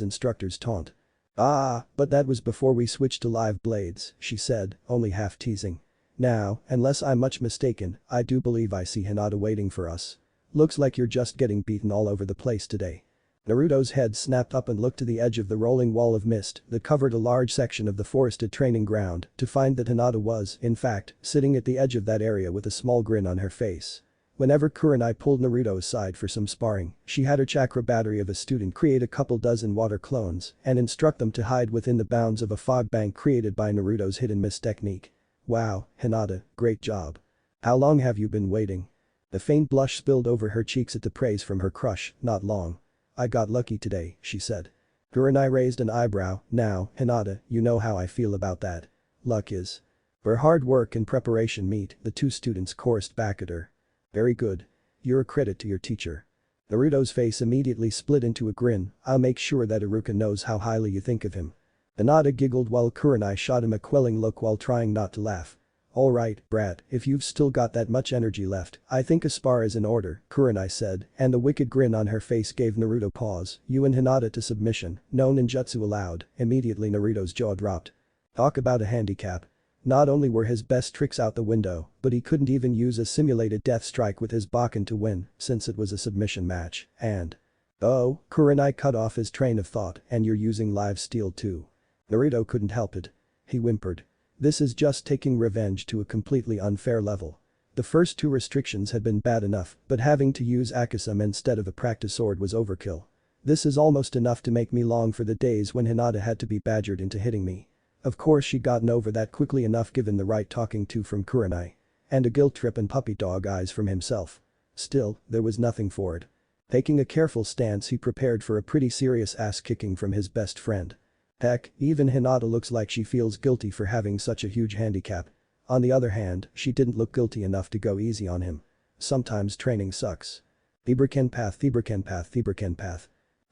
instructor's taunt. "Ah, but that was before we switched to live blades," she said, only half teasing. "Now, unless I'm much mistaken, I do believe I see Hinata waiting for us. Looks like you're just getting beaten all over the place today." Naruto's head snapped up and looked to the edge of the rolling wall of mist that covered a large section of the forested training ground to find that Hinata was, in fact, sitting at the edge of that area with a small grin on her face. Whenever Kurenai pulled Naruto aside for some sparring, she had her chakra battery of a student create a couple dozen water clones and instruct them to hide within the bounds of a fog bank created by Naruto's hidden mist technique. "Wow, Hinata, great job. How long have you been waiting?" The faint blush spilled over her cheeks at the praise from her crush. "Not long. I got lucky today," she said. Kurenai raised an eyebrow. "Now, Hinata, you know how I feel about that. Luck is where hard work and preparation meet," the two students chorused back at her. "Very good. You're a credit to your teacher." Naruto's face immediately split into a grin. "I'll make sure that Iruka knows how highly you think of him." Hinata giggled while Kurenai shot him a quelling look while trying not to laugh. "Alright, brat, if you've still got that much energy left, I think a spar is in order," Kurenai said, and the wicked grin on her face gave Naruto pause. "You and Hinata to submission, no ninjutsu allowed." Immediately Naruto's jaw dropped. Talk about a handicap. Not only were his best tricks out the window, but he couldn't even use a simulated death strike with his Bakken to win, since it was a submission match, and… "Oh," Kurenai cut off his train of thought, "and you're using live steel too." Naruto couldn't help it. He whimpered. This is just taking revenge to a completely unfair level. The first 2 restrictions had been bad enough, but having to use Akasam instead of a practice sword was overkill. This is almost enough to make me long for the days when Hinata had to be badgered into hitting me. Of course she'd gotten over that quickly enough given the right talking to from Kurenai. And a guilt trip and puppy dog eyes from himself. Still, there was nothing for it. Taking a careful stance he prepared for a pretty serious ass kicking from his best friend. Heck, even Hinata looks like she feels guilty for having such a huge handicap. On the other hand, she didn't look guilty enough to go easy on him. Sometimes training sucks. Thibrekenpath.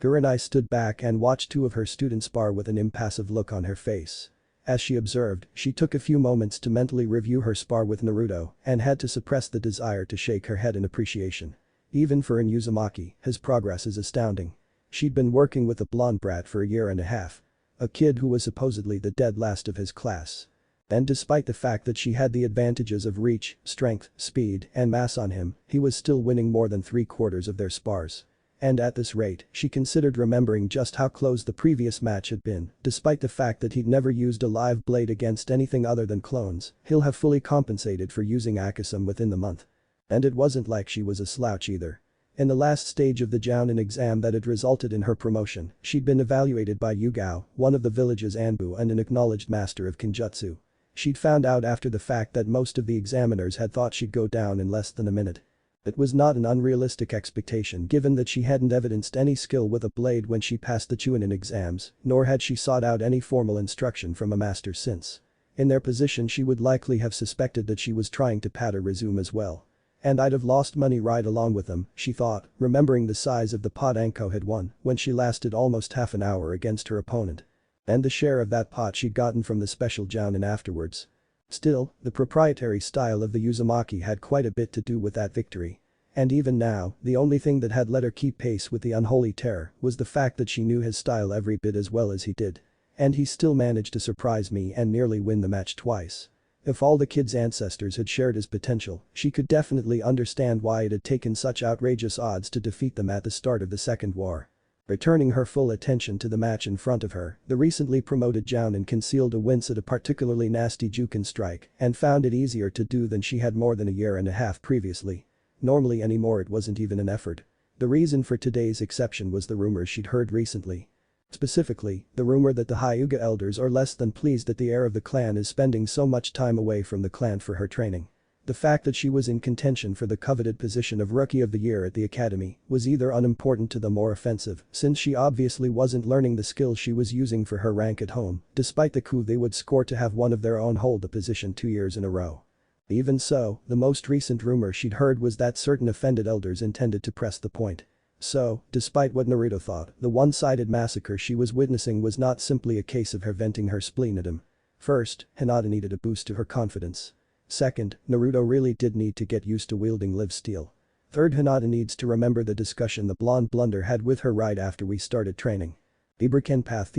Kurenai stood back and watched 2 of her students spar with an impassive look on her face. As she observed, she took a few moments to mentally review her spar with Naruto and had to suppress the desire to shake her head in appreciation. Even for an Uzumaki, his progress is astounding. She'd been working with the blonde brat for a year and a half. A kid who was supposedly the dead last of his class. And despite the fact that she had the advantages of reach, strength, speed, and mass on him, he was still winning more than 3/4 of their spars. And at this rate, she considered remembering just how close the previous match had been, despite the fact that he'd never used a live blade against anything other than clones, he'll have fully compensated for using Akasam within the month. And it wasn't like she was a slouch either. In the last stage of the Jounin exam that had resulted in her promotion, she'd been evaluated by Yugao, one of the village's Anbu and an acknowledged master of Kenjutsu. She'd found out after the fact that most of the examiners had thought she'd go down in less than a minute. It was not an unrealistic expectation given that she hadn't evidenced any skill with a blade when she passed the Chunin exams, nor had she sought out any formal instruction from a master since. In their position she would likely have suspected that she was trying to pad her resume as well. And I'd have lost money right along with them, she thought, remembering the size of the pot Anko had won when she lasted almost half an hour against her opponent. And the share of that pot she'd gotten from the special jounin afterwards. Still, the proprietary style of the Uzumaki had quite a bit to do with that victory. And even now, the only thing that had let her keep pace with the unholy terror was the fact that she knew his style every bit as well as he did. And he still managed to surprise me and nearly win the match twice. If all the kid's ancestors had shared his potential, she could definitely understand why it had taken such outrageous odds to defeat them at the start of the Second War. Returning her full attention to the match in front of her, the recently promoted jounin concealed a wince at a particularly nasty Juken strike and found it easier to do than she had more than a year and a half previously. Normally anymore it wasn't even an effort. The reason for today's exception was the rumors she'd heard recently. Specifically, the rumor that the Hyuga elders are less than pleased that the heir of the clan is spending so much time away from the clan for her training. The fact that she was in contention for the coveted position of Rookie of the Year at the academy was either unimportant to them or offensive, since she obviously wasn't learning the skills she was using for her rank at home, despite the coup they would score to have one of their own hold the position 2 years in a row. Even so, the most recent rumor she'd heard was that certain offended elders intended to press the point. So, despite what Naruto thought, the one-sided massacre she was witnessing was not simply a case of her venting her spleen at him. First, Hinata needed a boost to her confidence. Second, Naruto really did need to get used to wielding live steel. Third, Hinata needs to remember the discussion the blonde blunder had with her right after we started training. Thieberkenpath.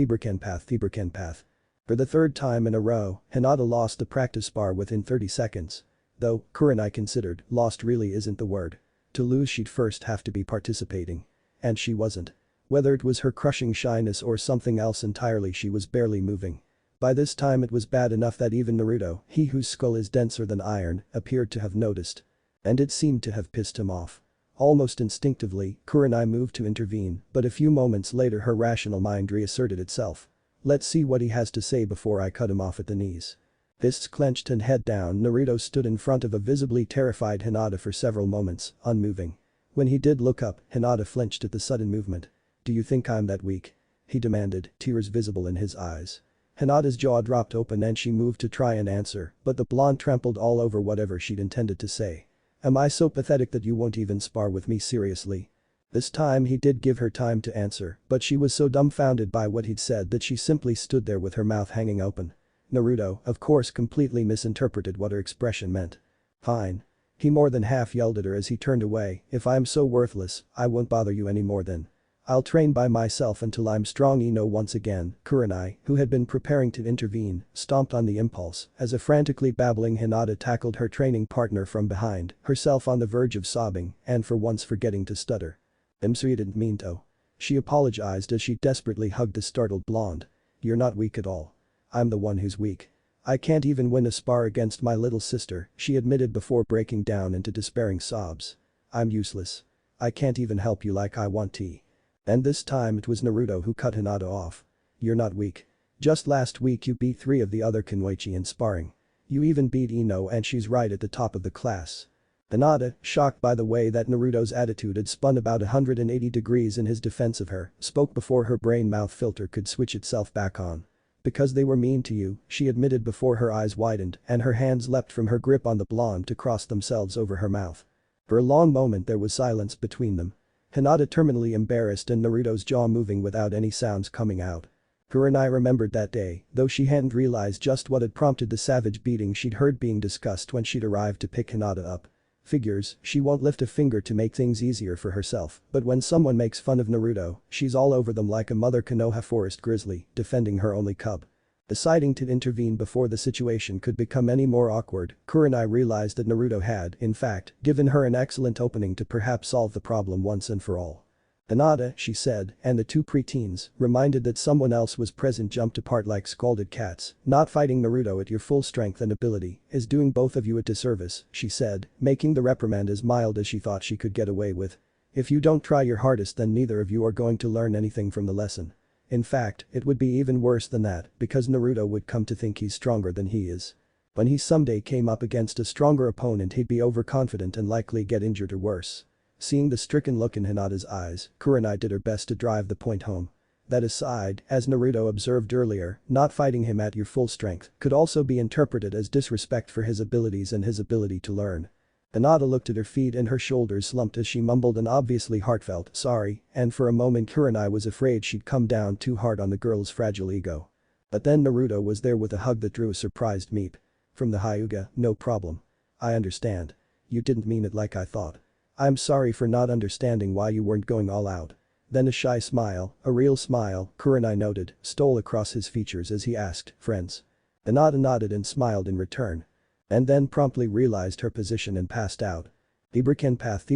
For the third time in a row, Hinata lost the practice bar within 30 seconds. Though, Kurenai considered, lost really isn't the word. To lose she'd first have to be participating. And she wasn't. Whether it was her crushing shyness or something else entirely, she was barely moving. By this time it was bad enough that even Naruto, he whose skull is denser than iron, appeared to have noticed. And it seemed to have pissed him off. Almost instinctively, Kurenai moved to intervene, but a few moments later her rational mind reasserted itself. Let's see what he has to say before I cut him off at the knees. Fists clenched and head down, Naruto stood in front of a visibly terrified Hinata for several moments, unmoving. When he did look up, Hinata flinched at the sudden movement. Do you think I'm that weak? He demanded, tears visible in his eyes. Hinata's jaw dropped open and she moved to try and answer, but the blonde trampled all over whatever she'd intended to say. Am I so pathetic that you won't even spar with me seriously? This time he did give her time to answer, but she was so dumbfounded by what he'd said that she simply stood there with her mouth hanging open. Naruto, of course, completely misinterpreted what her expression meant. Fine. He more than half yelled at her as he turned away, if I'm so worthless, I won't bother you anymore then. I'll train by myself until I'm strong. Once again, Kurenai, who had been preparing to intervene, stomped on the impulse as a frantically babbling Hinata tackled her training partner from behind, herself on the verge of sobbing and for once forgetting to stutter. I'm sorry, I didn't mean to. She apologized as she desperately hugged the startled blonde. You're not weak at all. I'm the one who's weak. I can't even win a spar against my little sister, she admitted before breaking down into despairing sobs. I'm useless. I can't even help you like I want to. And this time it was Naruto who cut Hinata off. You're not weak. Just last week you beat 3 of the other Kunoichi in sparring. You even beat Ino and she's right at the top of the class. Hinata, shocked by the way that Naruto's attitude had spun about 180 degrees in his defense of her, spoke before her brain-mouth filter could switch itself back on. Because they were mean to you, she admitted before her eyes widened and her hands leapt from her grip on the blonde to cross themselves over her mouth. For a long moment there was silence between them. Hinata terminally embarrassed and Naruto's jaw moving without any sounds coming out. Kurenai remembered that day, though she hadn't realized just what had prompted the savage beating she'd heard being discussed when she'd arrived to pick Hinata up. Figures, she won't lift a finger to make things easier for herself, but when someone makes fun of Naruto, she's all over them like a mother Konoha forest grizzly, defending her only cub. Deciding to intervene before the situation could become any more awkward, Kurenai realized that Naruto had, in fact, given her an excellent opening to perhaps solve the problem once and for all. Hinata, she said, and the 2 preteens, reminded that someone else was present, jumped apart like scalded cats. Not fighting Naruto at your full strength and ability is doing both of you a disservice, she said, making the reprimand as mild as she thought she could get away with. If you don't try your hardest then neither of you are going to learn anything from the lesson. In fact, it would be even worse than that, because Naruto would come to think he's stronger than he is. When he someday came up against a stronger opponent, he'd be overconfident and likely get injured or worse. Seeing the stricken look in Hinata's eyes, Kurenai did her best to drive the point home. That aside, as Naruto observed earlier, not fighting him at your full strength could also be interpreted as disrespect for his abilities and his ability to learn. Hinata looked at her feet and her shoulders slumped as she mumbled an obviously heartfelt sorry, and for a moment Kurenai was afraid she'd come down too hard on the girl's fragile ego. But then Naruto was there with a hug that drew a surprised meep. From the Hyuga, no problem. I understand. You didn't mean it like I thought. I'm sorry for not understanding why you weren't going all out. Then a shy smile, a real smile, Kurenai noted, stole across his features as he asked, friends. Hinata nodded and smiled in return. And then promptly realized her position and passed out. Thibrekenpath.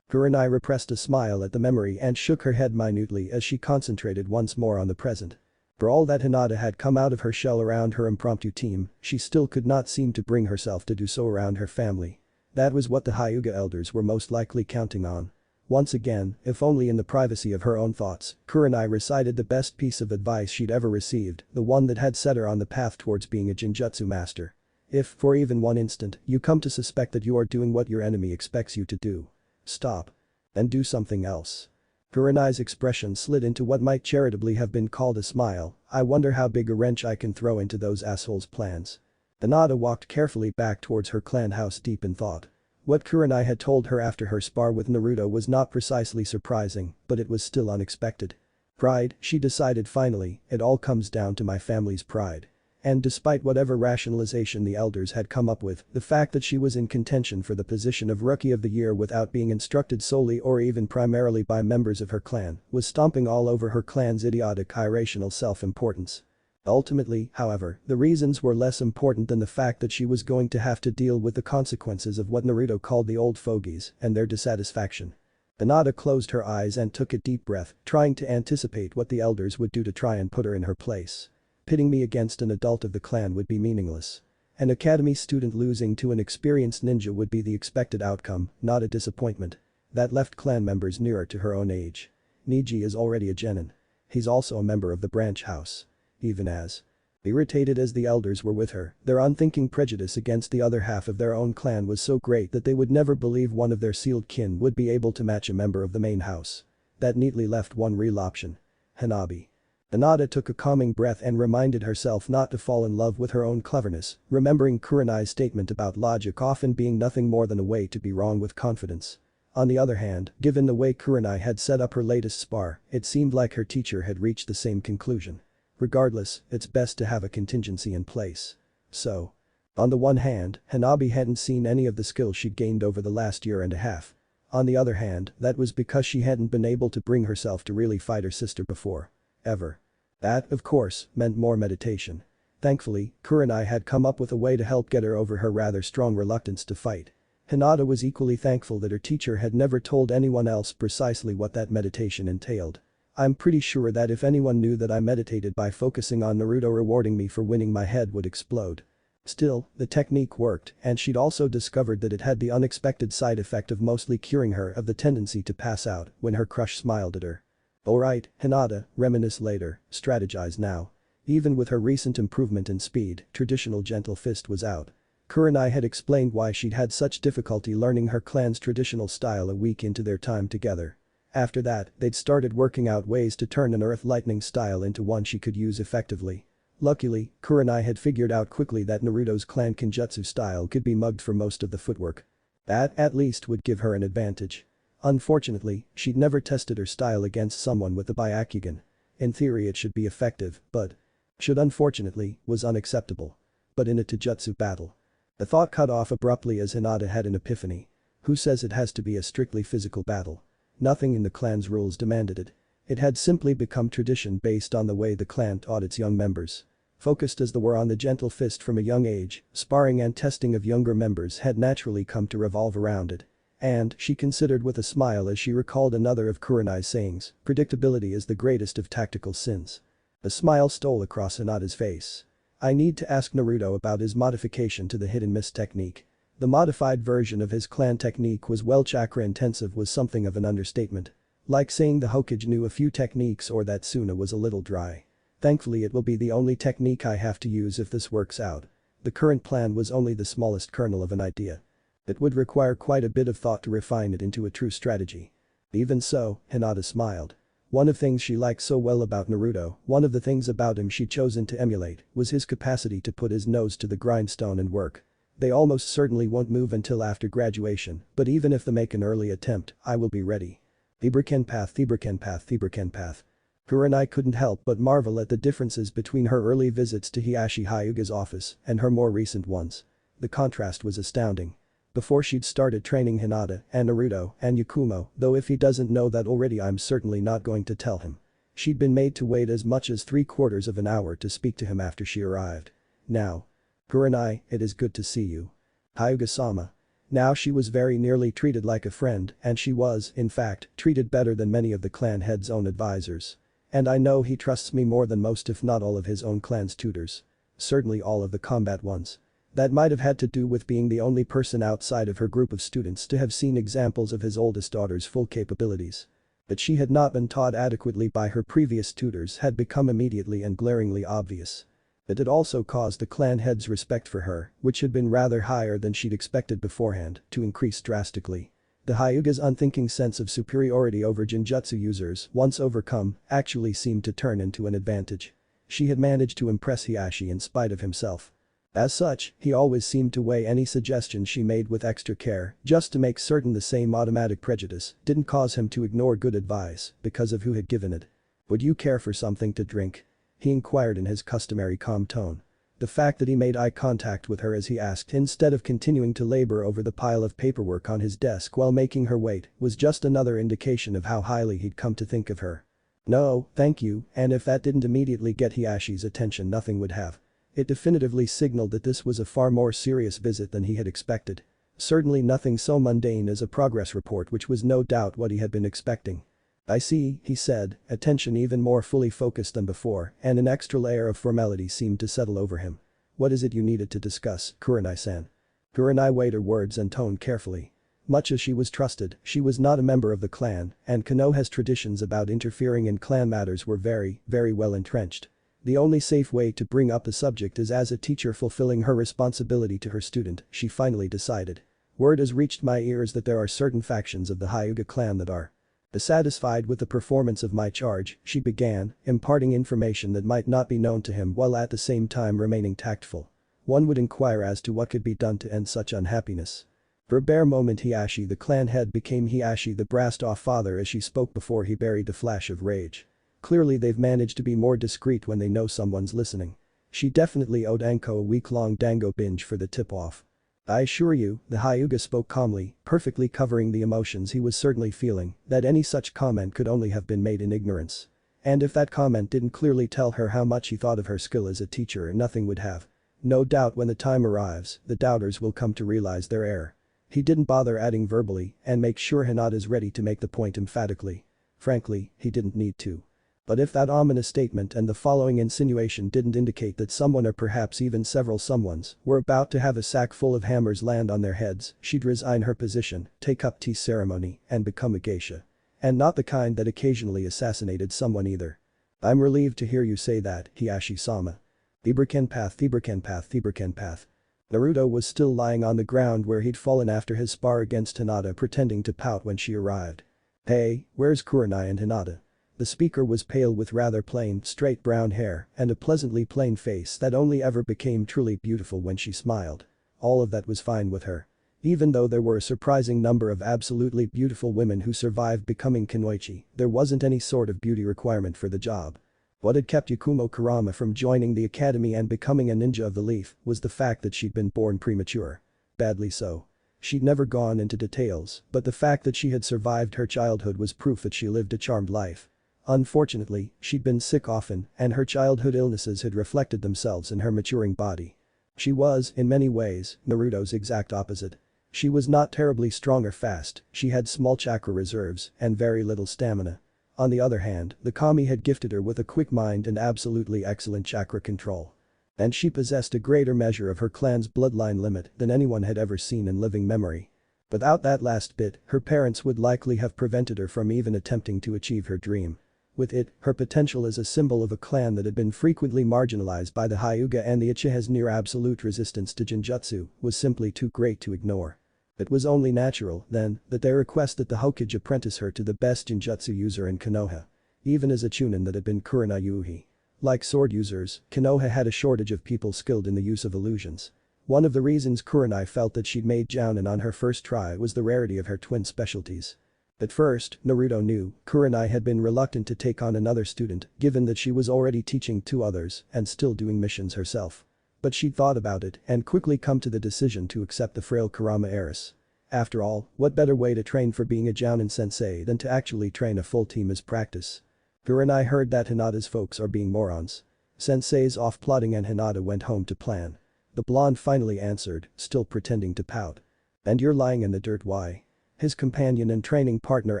Kurenai repressed a smile at the memory and shook her head minutely as she concentrated once more on the present. For all that Hinata had come out of her shell around her impromptu team, she still could not seem to bring herself to do so around her family. That was what the Hyuga elders were most likely counting on. Once again, if only in the privacy of her own thoughts, Kurenai recited the best piece of advice she'd ever received, the one that had set her on the path towards being a Genjutsu master. If, for even one instant, you come to suspect that you are doing what your enemy expects you to do, stop. And do something else. Kurenai's expression slid into what might charitably have been called a smile. I wonder how big a wrench I can throw into those assholes' plans. Hinata walked carefully back towards her clan house deep in thought. What Kurenai had told her after her spar with Naruto was not precisely surprising, but it was still unexpected. Pride, she decided finally, it all comes down to my family's pride. And despite whatever rationalization the elders had come up with, the fact that she was in contention for the position of Rookie of the Year without being instructed solely or even primarily by members of her clan was stomping all over her clan's idiotic irrational self-importance. Ultimately, however, the reasons were less important than the fact that she was going to have to deal with the consequences of what Naruto called the old fogies and their dissatisfaction. Hinata closed her eyes and took a deep breath, trying to anticipate what the elders would do to try and put her in her place. Pitting me against an adult of the clan would be meaningless. An academy student losing to an experienced ninja would be the expected outcome, not a disappointment. That left clan members nearer to her own age. Niji is already a genin. He's also a member of the branch house. Even as irritated as the elders were with her, their unthinking prejudice against the other half of their own clan was so great that they would never believe one of their sealed kin would be able to match a member of the main house. That neatly left one real option. Hanabi. Hinata took a calming breath and reminded herself not to fall in love with her own cleverness, remembering Kurenai's statement about logic often being nothing more than a way to be wrong with confidence. On the other hand, given the way Kurenai had set up her latest spar, it seemed like her teacher had reached the same conclusion. Regardless, it's best to have a contingency in place. So. On the one hand, Hanabi hadn't seen any of the skills she'd gained over the last year and a half. On the other hand, that was because she hadn't been able to bring herself to really fight her sister before. Ever. That, of course, meant more meditation. Thankfully, Kurenai had come up with a way to help get her over her rather strong reluctance to fight. Hinata was equally thankful that her teacher had never told anyone else precisely what that meditation entailed. I'm pretty sure that if anyone knew that I meditated by focusing on Naruto rewarding me for winning, my head would explode. Still, the technique worked, and she'd also discovered that it had the unexpected side effect of mostly curing her of the tendency to pass out when her crush smiled at her. Alright, Hinata, reminisce later, strategize now. Even with her recent improvement in speed, traditional gentle fist was out. Kurenai had explained why she'd had such difficulty learning her clan's traditional style a week into their time together. After that, they'd started working out ways to turn an earth lightning style into one she could use effectively. Luckily, Kurenai had figured out quickly that Naruto's clan Kenjutsu style could be mugged for most of the footwork. That, at least, would give her an advantage. Unfortunately, she'd never tested her style against someone with a Byakugan. In theory it should be effective, but should unfortunately, was unacceptable. But in a Taijutsu battle. The thought cut off abruptly as Hinata had an epiphany. Who says it has to be a strictly physical battle? Nothing in the clan's rules demanded it. It had simply become tradition based on the way the clan taught its young members. Focused as they were on the gentle fist from a young age, sparring and testing of younger members had naturally come to revolve around it. And, she considered with a smile as she recalled another of Kurenai's sayings, predictability is the greatest of tactical sins. A smile stole across Hinata's face. I need to ask Naruto about his modification to the hidden mist technique. The modified version of his clan technique was well chakra intensive was something of an understatement. Like saying the Hokage knew a few techniques or that Suna was a little dry. Thankfully it will be the only technique I have to use if this works out. The current plan was only the smallest kernel of an idea. It would require quite a bit of thought to refine it into a true strategy. Even so, Hinata smiled. One of the things she liked so well about Naruto, one of the things about him she'd chosen to emulate, was his capacity to put his nose to the grindstone and work. They almost certainly won't move until after graduation, but even if they make an early attempt, I will be ready. Theberkenpath. Kurenai couldn't help but marvel at the differences between her early visits to Hiyashi Hyuga's office and her more recent ones. The contrast was astounding. Before she'd started training Hinata and Naruto and Yakumo, though if he doesn't know that already I'm certainly not going to tell him. She'd been made to wait as much as 3/4 of an hour to speak to him after she arrived. Now. Kurenai, it is good to see you. Hyuga-sama. Now she was very nearly treated like a friend and she was, in fact, treated better than many of the clan head's own advisors. And I know he trusts me more than most if not all of his own clan's tutors. Certainly all of the combat ones. That might have had to do with being the only person outside of her group of students to have seen examples of his oldest daughter's full capabilities. That she had not been taught adequately by her previous tutors had become immediately and glaringly obvious. It had also caused the clan head's respect for her, which had been rather higher than she'd expected beforehand, to increase drastically. The Hyuga's unthinking sense of superiority over Genjutsu users, once overcome, actually seemed to turn into an advantage. She had managed to impress Hiyashi in spite of himself. As such, he always seemed to weigh any suggestions she made with extra care, just to make certain the same automatic prejudice didn't cause him to ignore good advice because of who had given it. Would you care for something to drink? He inquired in his customary calm tone. The fact that he made eye contact with her as he asked instead of continuing to labor over the pile of paperwork on his desk while making her wait was just another indication of how highly he'd come to think of her. No, thank you, and if that didn't immediately get Hiyashi's attention nothing would have. It definitively signaled that this was a far more serious visit than he had expected. Certainly nothing so mundane as a progress report which was no doubt what he had been expecting. I see, he said, attention even more fully focused than before, and an extra layer of formality seemed to settle over him. What is it you needed to discuss, Kurenai-san? Kurenai weighed her words and tone carefully. Much as she was trusted, she was not a member of the clan, and Konoha's traditions about interfering in clan matters were very, very well entrenched. The only safe way to bring up the subject is as a teacher fulfilling her responsibility to her student, she finally decided. Word has reached my ears that there are certain factions of the Hyuga clan that are dissatisfied with the performance of my charge, she began, imparting information that might not be known to him while at the same time remaining tactful. One would inquire as to what could be done to end such unhappiness. For a bare moment Hiyashi the clan head became Hiyashi the brassed-off father as she spoke before he buried the flash of rage. Clearly they've managed to be more discreet when they know someone's listening. She definitely owed Anko a week-long dango binge for the tip-off. I assure you, the Hyuga spoke calmly, perfectly covering the emotions he was certainly feeling, that any such comment could only have been made in ignorance. And if that comment didn't clearly tell her how much he thought of her skill as a teacher nothing would have. No doubt when the time arrives, the doubters will come to realize their error. He didn't bother adding verbally and make sure Hinata's ready to make the point emphatically. Frankly, he didn't need to. But if that ominous statement and the following insinuation didn't indicate that someone or perhaps even several someones were about to have a sack full of hammers land on their heads, she'd resign her position, take up tea ceremony, and become a geisha. And not the kind that occasionally assassinated someone either. I'm relieved to hear you say that, Hiyashi-sama. Theberkenpath. Naruto was still lying on the ground where he'd fallen after his spar against Hinata pretending to pout when she arrived. Hey, where's Kurenai and Hinata? The speaker was pale with rather plain, straight brown hair and a pleasantly plain face that only ever became truly beautiful when she smiled. All of that was fine with her. Even though there were a surprising number of absolutely beautiful women who survived becoming kunoichi, there wasn't any sort of beauty requirement for the job. What had kept Yakumo Kurama from joining the academy and becoming a ninja of the leaf was the fact that she'd been born premature. Badly so. She'd never gone into details, but the fact that she had survived her childhood was proof that she lived a charmed life. Unfortunately, she'd been sick often and her childhood illnesses had reflected themselves in her maturing body. She was, in many ways, Naruto's exact opposite. She was not terribly strong or fast, she had small chakra reserves and very little stamina. On the other hand, the kami had gifted her with a quick mind and absolutely excellent chakra control. And she possessed a greater measure of her clan's bloodline limit than anyone had ever seen in living memory. Without that last bit, her parents would likely have prevented her from even attempting to achieve her dream. With it, her potential as a symbol of a clan that had been frequently marginalized by the Hyuga and the Uchiha's near-absolute resistance to Genjutsu was simply too great to ignore. It was only natural, then, that they request that the Hokage apprentice her to the best Genjutsu user in Konoha. Even as a chunin that had been Kurana Yuhi. Like sword users, Konoha had a shortage of people skilled in the use of illusions. One of the reasons Kurenai felt that she'd made Jounin on her first try was the rarity of her twin specialties. At first, Naruto knew Kurenai had been reluctant to take on another student given that she was already teaching 2 others and still doing missions herself. But she'd thought about it and quickly come to the decision to accept the frail Kurama heiress. After all, what better way to train for being a Jounin sensei than to actually train a full team as practice? Kurenai heard that Hinata's folks are being morons. Sensei's off plotting and Hinata went home to plan. The blonde finally answered, still pretending to pout. And you're lying in the dirt, why? His companion and training partner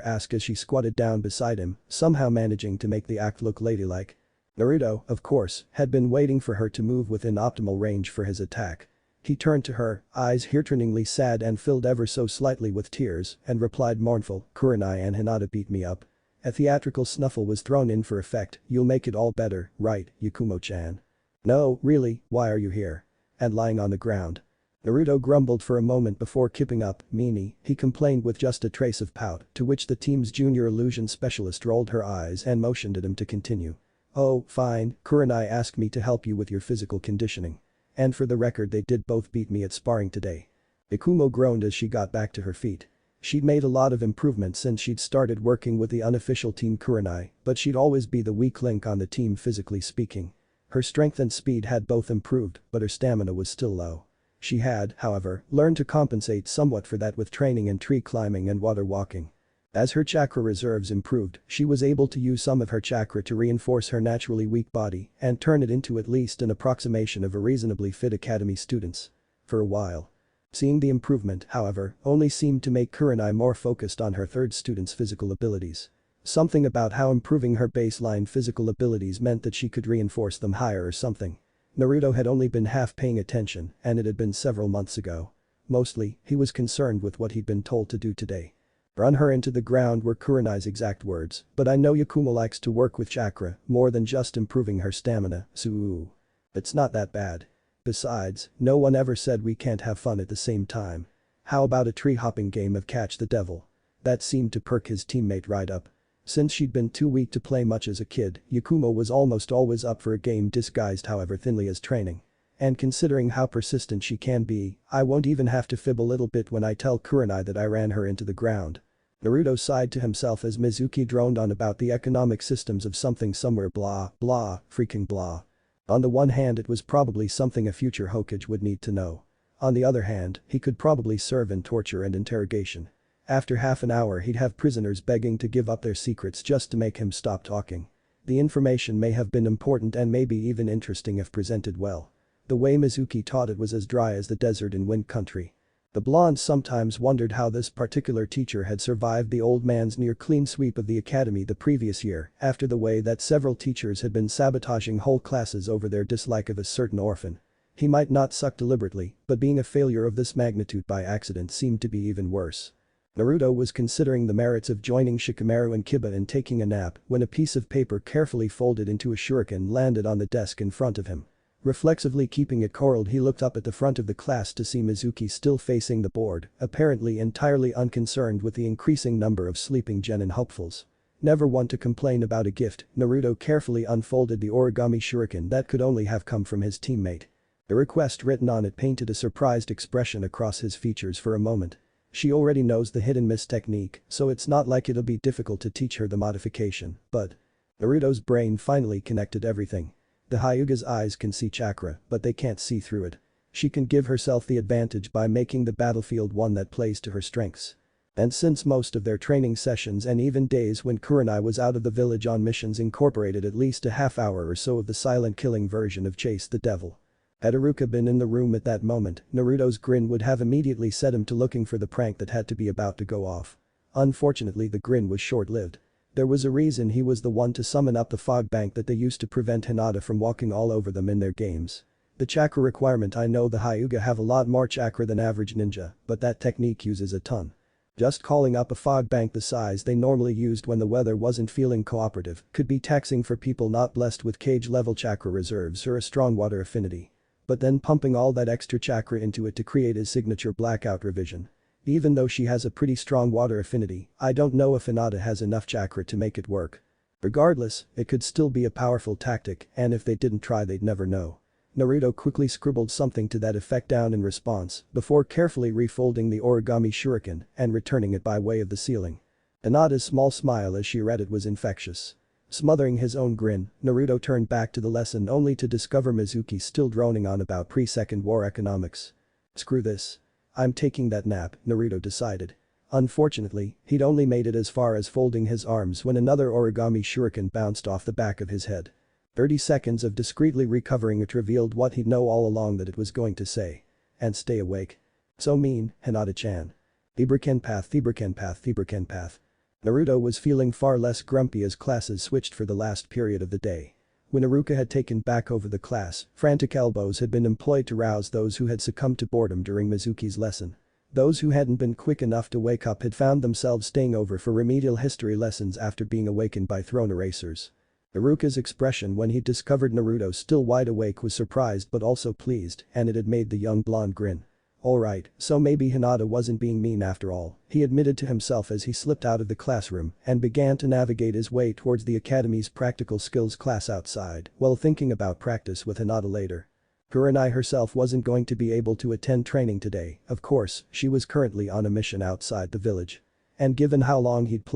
asked as she squatted down beside him, somehow managing to make the act look ladylike. Naruto, of course, had been waiting for her to move within optimal range for his attack. He turned to her, eyes heartburningly sad and filled ever so slightly with tears, and replied mournful, Kurenai and Hinata beat me up. A theatrical snuffle was thrown in for effect, you'll make it all better, right, Yakumo-chan? No, really, why are you here? And lying on the ground. Naruto grumbled for a moment before kipping up, meanie, he complained with just a trace of pout, to which the team's junior illusion specialist rolled her eyes and motioned at him to continue. Oh, fine, Kurenai asked me to help you with your physical conditioning. And for the record they did both beat me at sparring today. Ikumo groaned as she got back to her feet. She'd made a lot of improvement since she'd started working with the unofficial team Kurenai, but she'd always be the weak link on the team physically speaking. Her strength and speed had both improved, but her stamina was still low. She had, however, learned to compensate somewhat for that with training in tree climbing and water walking. As her chakra reserves improved, she was able to use some of her chakra to reinforce her naturally weak body and turn it into at least an approximation of a reasonably fit academy students. For a while. Seeing the improvement, however, only seemed to make Kurenai more focused on her third student's physical abilities. Something about how improving her baseline physical abilities meant that she could reinforce them higher or something. Naruto had only been half paying attention, and it had been several months ago. Mostly, he was concerned with what he'd been told to do today. Run her into the ground were Kurenai's exact words, but I know Yakumo likes to work with chakra more than just improving her stamina, so it's not that bad. Besides, no one ever said we can't have fun at the same time. How about a tree-hopping game of catch the devil? That seemed to perk his teammate right up. Since she'd been too weak to play much as a kid, Yakumo was almost always up for a game disguised however thinly as training. And considering how persistent she can be, I won't even have to fib a little bit when I tell Kurenai that I ran her into the ground. Naruto sighed to himself as Mizuki droned on about the economic systems of something somewhere blah, blah, freaking blah. On the one hand it was probably something a future Hokage would need to know. On the other hand, he could probably serve in torture and interrogation. After half an hour he'd have prisoners begging to give up their secrets just to make him stop talking. The information may have been important and maybe even interesting if presented well. The way Mizuki taught it was as dry as the desert in Wind Country. The blonde sometimes wondered how this particular teacher had survived the old man's near clean sweep of the academy the previous year after the way that several teachers had been sabotaging whole classes over their dislike of a certain orphan. He might not suck deliberately, but being a failure of this magnitude by accident seemed to be even worse. Naruto was considering the merits of joining Shikamaru and Kiba in taking a nap when a piece of paper carefully folded into a shuriken landed on the desk in front of him. Reflexively keeping it curled he looked up at the front of the class to see Mizuki still facing the board, apparently entirely unconcerned with the increasing number of sleeping genin hopefuls. Never one to complain about a gift, Naruto carefully unfolded the origami shuriken that could only have come from his teammate. The request written on it painted a surprised expression across his features for a moment. She already knows the hit and miss technique, so it's not like it'll be difficult to teach her the modification, but… Naruto's brain finally connected everything. The Hyuga's eyes can see chakra, but they can't see through it. She can give herself the advantage by making the battlefield one that plays to her strengths. And since most of their training sessions and even days when Kurenai was out of the village on missions incorporated at least a half hour or so of the silent killing version of Chase the Devil. Had Iruka been in the room at that moment, Naruto's grin would have immediately set him to looking for the prank that had to be about to go off. Unfortunately the grin was short-lived. There was a reason he was the one to summon up the fog bank that they used to prevent Hinata from walking all over them in their games. The chakra requirement I know the Hyuga have a lot more chakra than average ninja, but that technique uses a ton. Just calling up a fog bank the size they normally used when the weather wasn't feeling cooperative could be taxing for people not blessed with cage-level chakra reserves or a strong water affinity. But then pumping all that extra chakra into it to create his signature blackout revision. Even though she has a pretty strong water affinity, I don't know if Hinata has enough chakra to make it work. Regardless, it could still be a powerful tactic, and if they didn't try they'd never know. Naruto quickly scribbled something to that effect down in response before carefully refolding the origami shuriken and returning it by way of the ceiling. Hinata's small smile as she read it was infectious. Smothering his own grin, Naruto turned back to the lesson only to discover Mizuki still droning on about pre-Second War economics. Screw this. I'm taking that nap, Naruto decided. Unfortunately, he'd only made it as far as folding his arms when another origami shuriken bounced off the back of his head. 30 seconds of discreetly recovering it revealed what he'd know all along that it was going to say. And stay awake. So mean, Hinata-chan. Thieberkenpath. Naruto was feeling far less grumpy as classes switched for the last period of the day. When Iruka had taken back over the class, frantic elbows had been employed to rouse those who had succumbed to boredom during Mizuki's lesson. Those who hadn't been quick enough to wake up had found themselves staying over for remedial history lessons after being awakened by thrown erasers. Iruka's expression when he discovered Naruto still wide awake was surprised but also pleased, and it had made the young blonde grin. Alright, so maybe Hinata wasn't being mean after all, he admitted to himself as he slipped out of the classroom and began to navigate his way towards the academy's practical skills class outside while thinking about practice with Hinata later. Kurenai herself wasn't going to be able to attend training today, of course, she was currently on a mission outside the village. And given how long he'd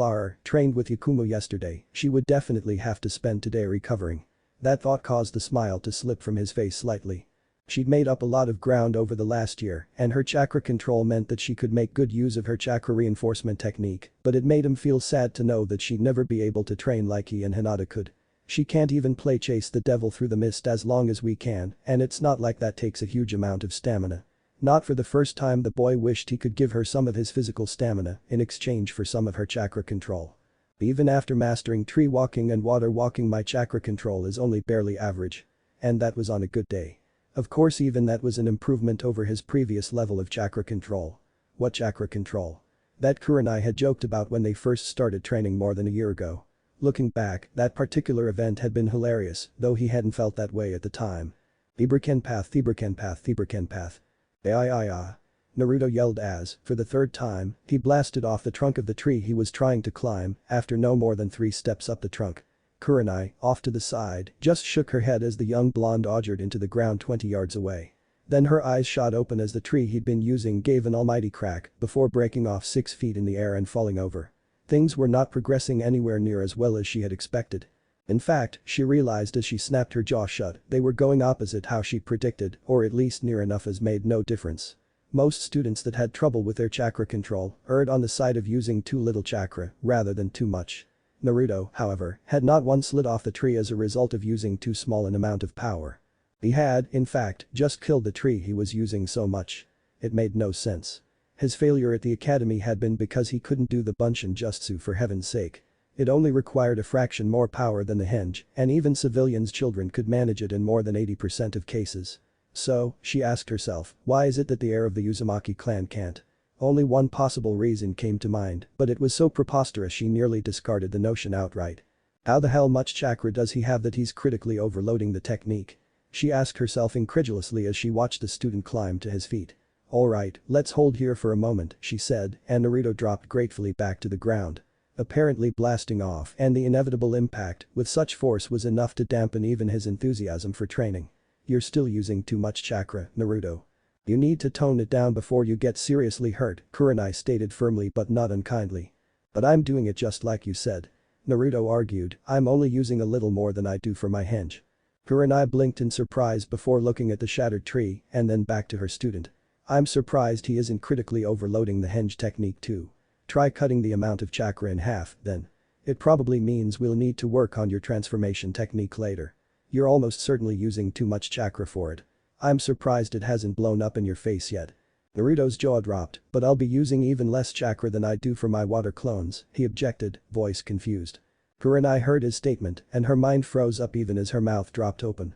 trained with Yakumo yesterday, she would definitely have to spend today recovering. That thought caused the smile to slip from his face slightly. She'd made up a lot of ground over the last year, and her chakra control meant that she could make good use of her chakra reinforcement technique, but it made him feel sad to know that she'd never be able to train like he and Hinata could. She can't even play chase the devil through the mist as long as we can, and it's not like that takes a huge amount of stamina. Not for the first time the boy wished he could give her some of his physical stamina in exchange for some of her chakra control. Even after mastering tree walking and water walking my chakra control is only barely average. And that was on a good day. Of course even that was an improvement over his previous level of chakra control. What chakra control? That Kurenai had joked about when they first started training more than a year ago. Looking back, that particular event had been hilarious, though he hadn't felt that way at the time. Thieberkenpath. Naruto yelled as, for the third time, he blasted off the trunk of the tree he was trying to climb after no more than 3 steps up the trunk. Kurenai, off to the side, just shook her head as the young blonde odgered into the ground 20 yards away. Then her eyes shot open as the tree he'd been using gave an almighty crack before breaking off 6 feet in the air and falling over. Things were not progressing anywhere near as well as she had expected. In fact, she realized as she snapped her jaw shut, they were going opposite how she predicted, or at least near enough as made no difference. Most students that had trouble with their chakra control erred on the side of using too little chakra rather than too much. Naruto, however, had not once slid off the tree as a result of using too small an amount of power. He had, in fact, just killed the tree he was using so much. It made no sense. His failure at the academy had been because he couldn't do the Bunshin Jutsu for heaven's sake. It only required a fraction more power than the henge, and even civilians' children could manage it in more than 80% of cases. So, she asked herself, why is it that the heir of the Uzumaki clan can't? Only one possible reason came to mind, but it was so preposterous she nearly discarded the notion outright. How the hell much chakra does he have that he's critically overloading the technique? She asked herself incredulously as she watched the student climb to his feet. Alright, let's hold here for a moment, she said, and Naruto dropped gratefully back to the ground. Apparently blasting off and the inevitable impact with such force was enough to dampen even his enthusiasm for training. You're still using too much chakra, Naruto. You need to tone it down before you get seriously hurt, Kurenai stated firmly but not unkindly. But I'm doing it just like you said. Naruto argued, I'm only using a little more than I do for my henge. Kurenai blinked in surprise before looking at the shattered tree and then back to her student. I'm surprised he isn't critically overloading the henge technique too. Try cutting the amount of chakra in half, then. It probably means we'll need to work on your transformation technique later. You're almost certainly using too much chakra for it. I'm surprised it hasn't blown up in your face yet. Naruto's jaw dropped, but I'll be using even less chakra than I do for my water clones, he objected, voice confused. Kurenai heard his statement and her mind froze up even as her mouth dropped open.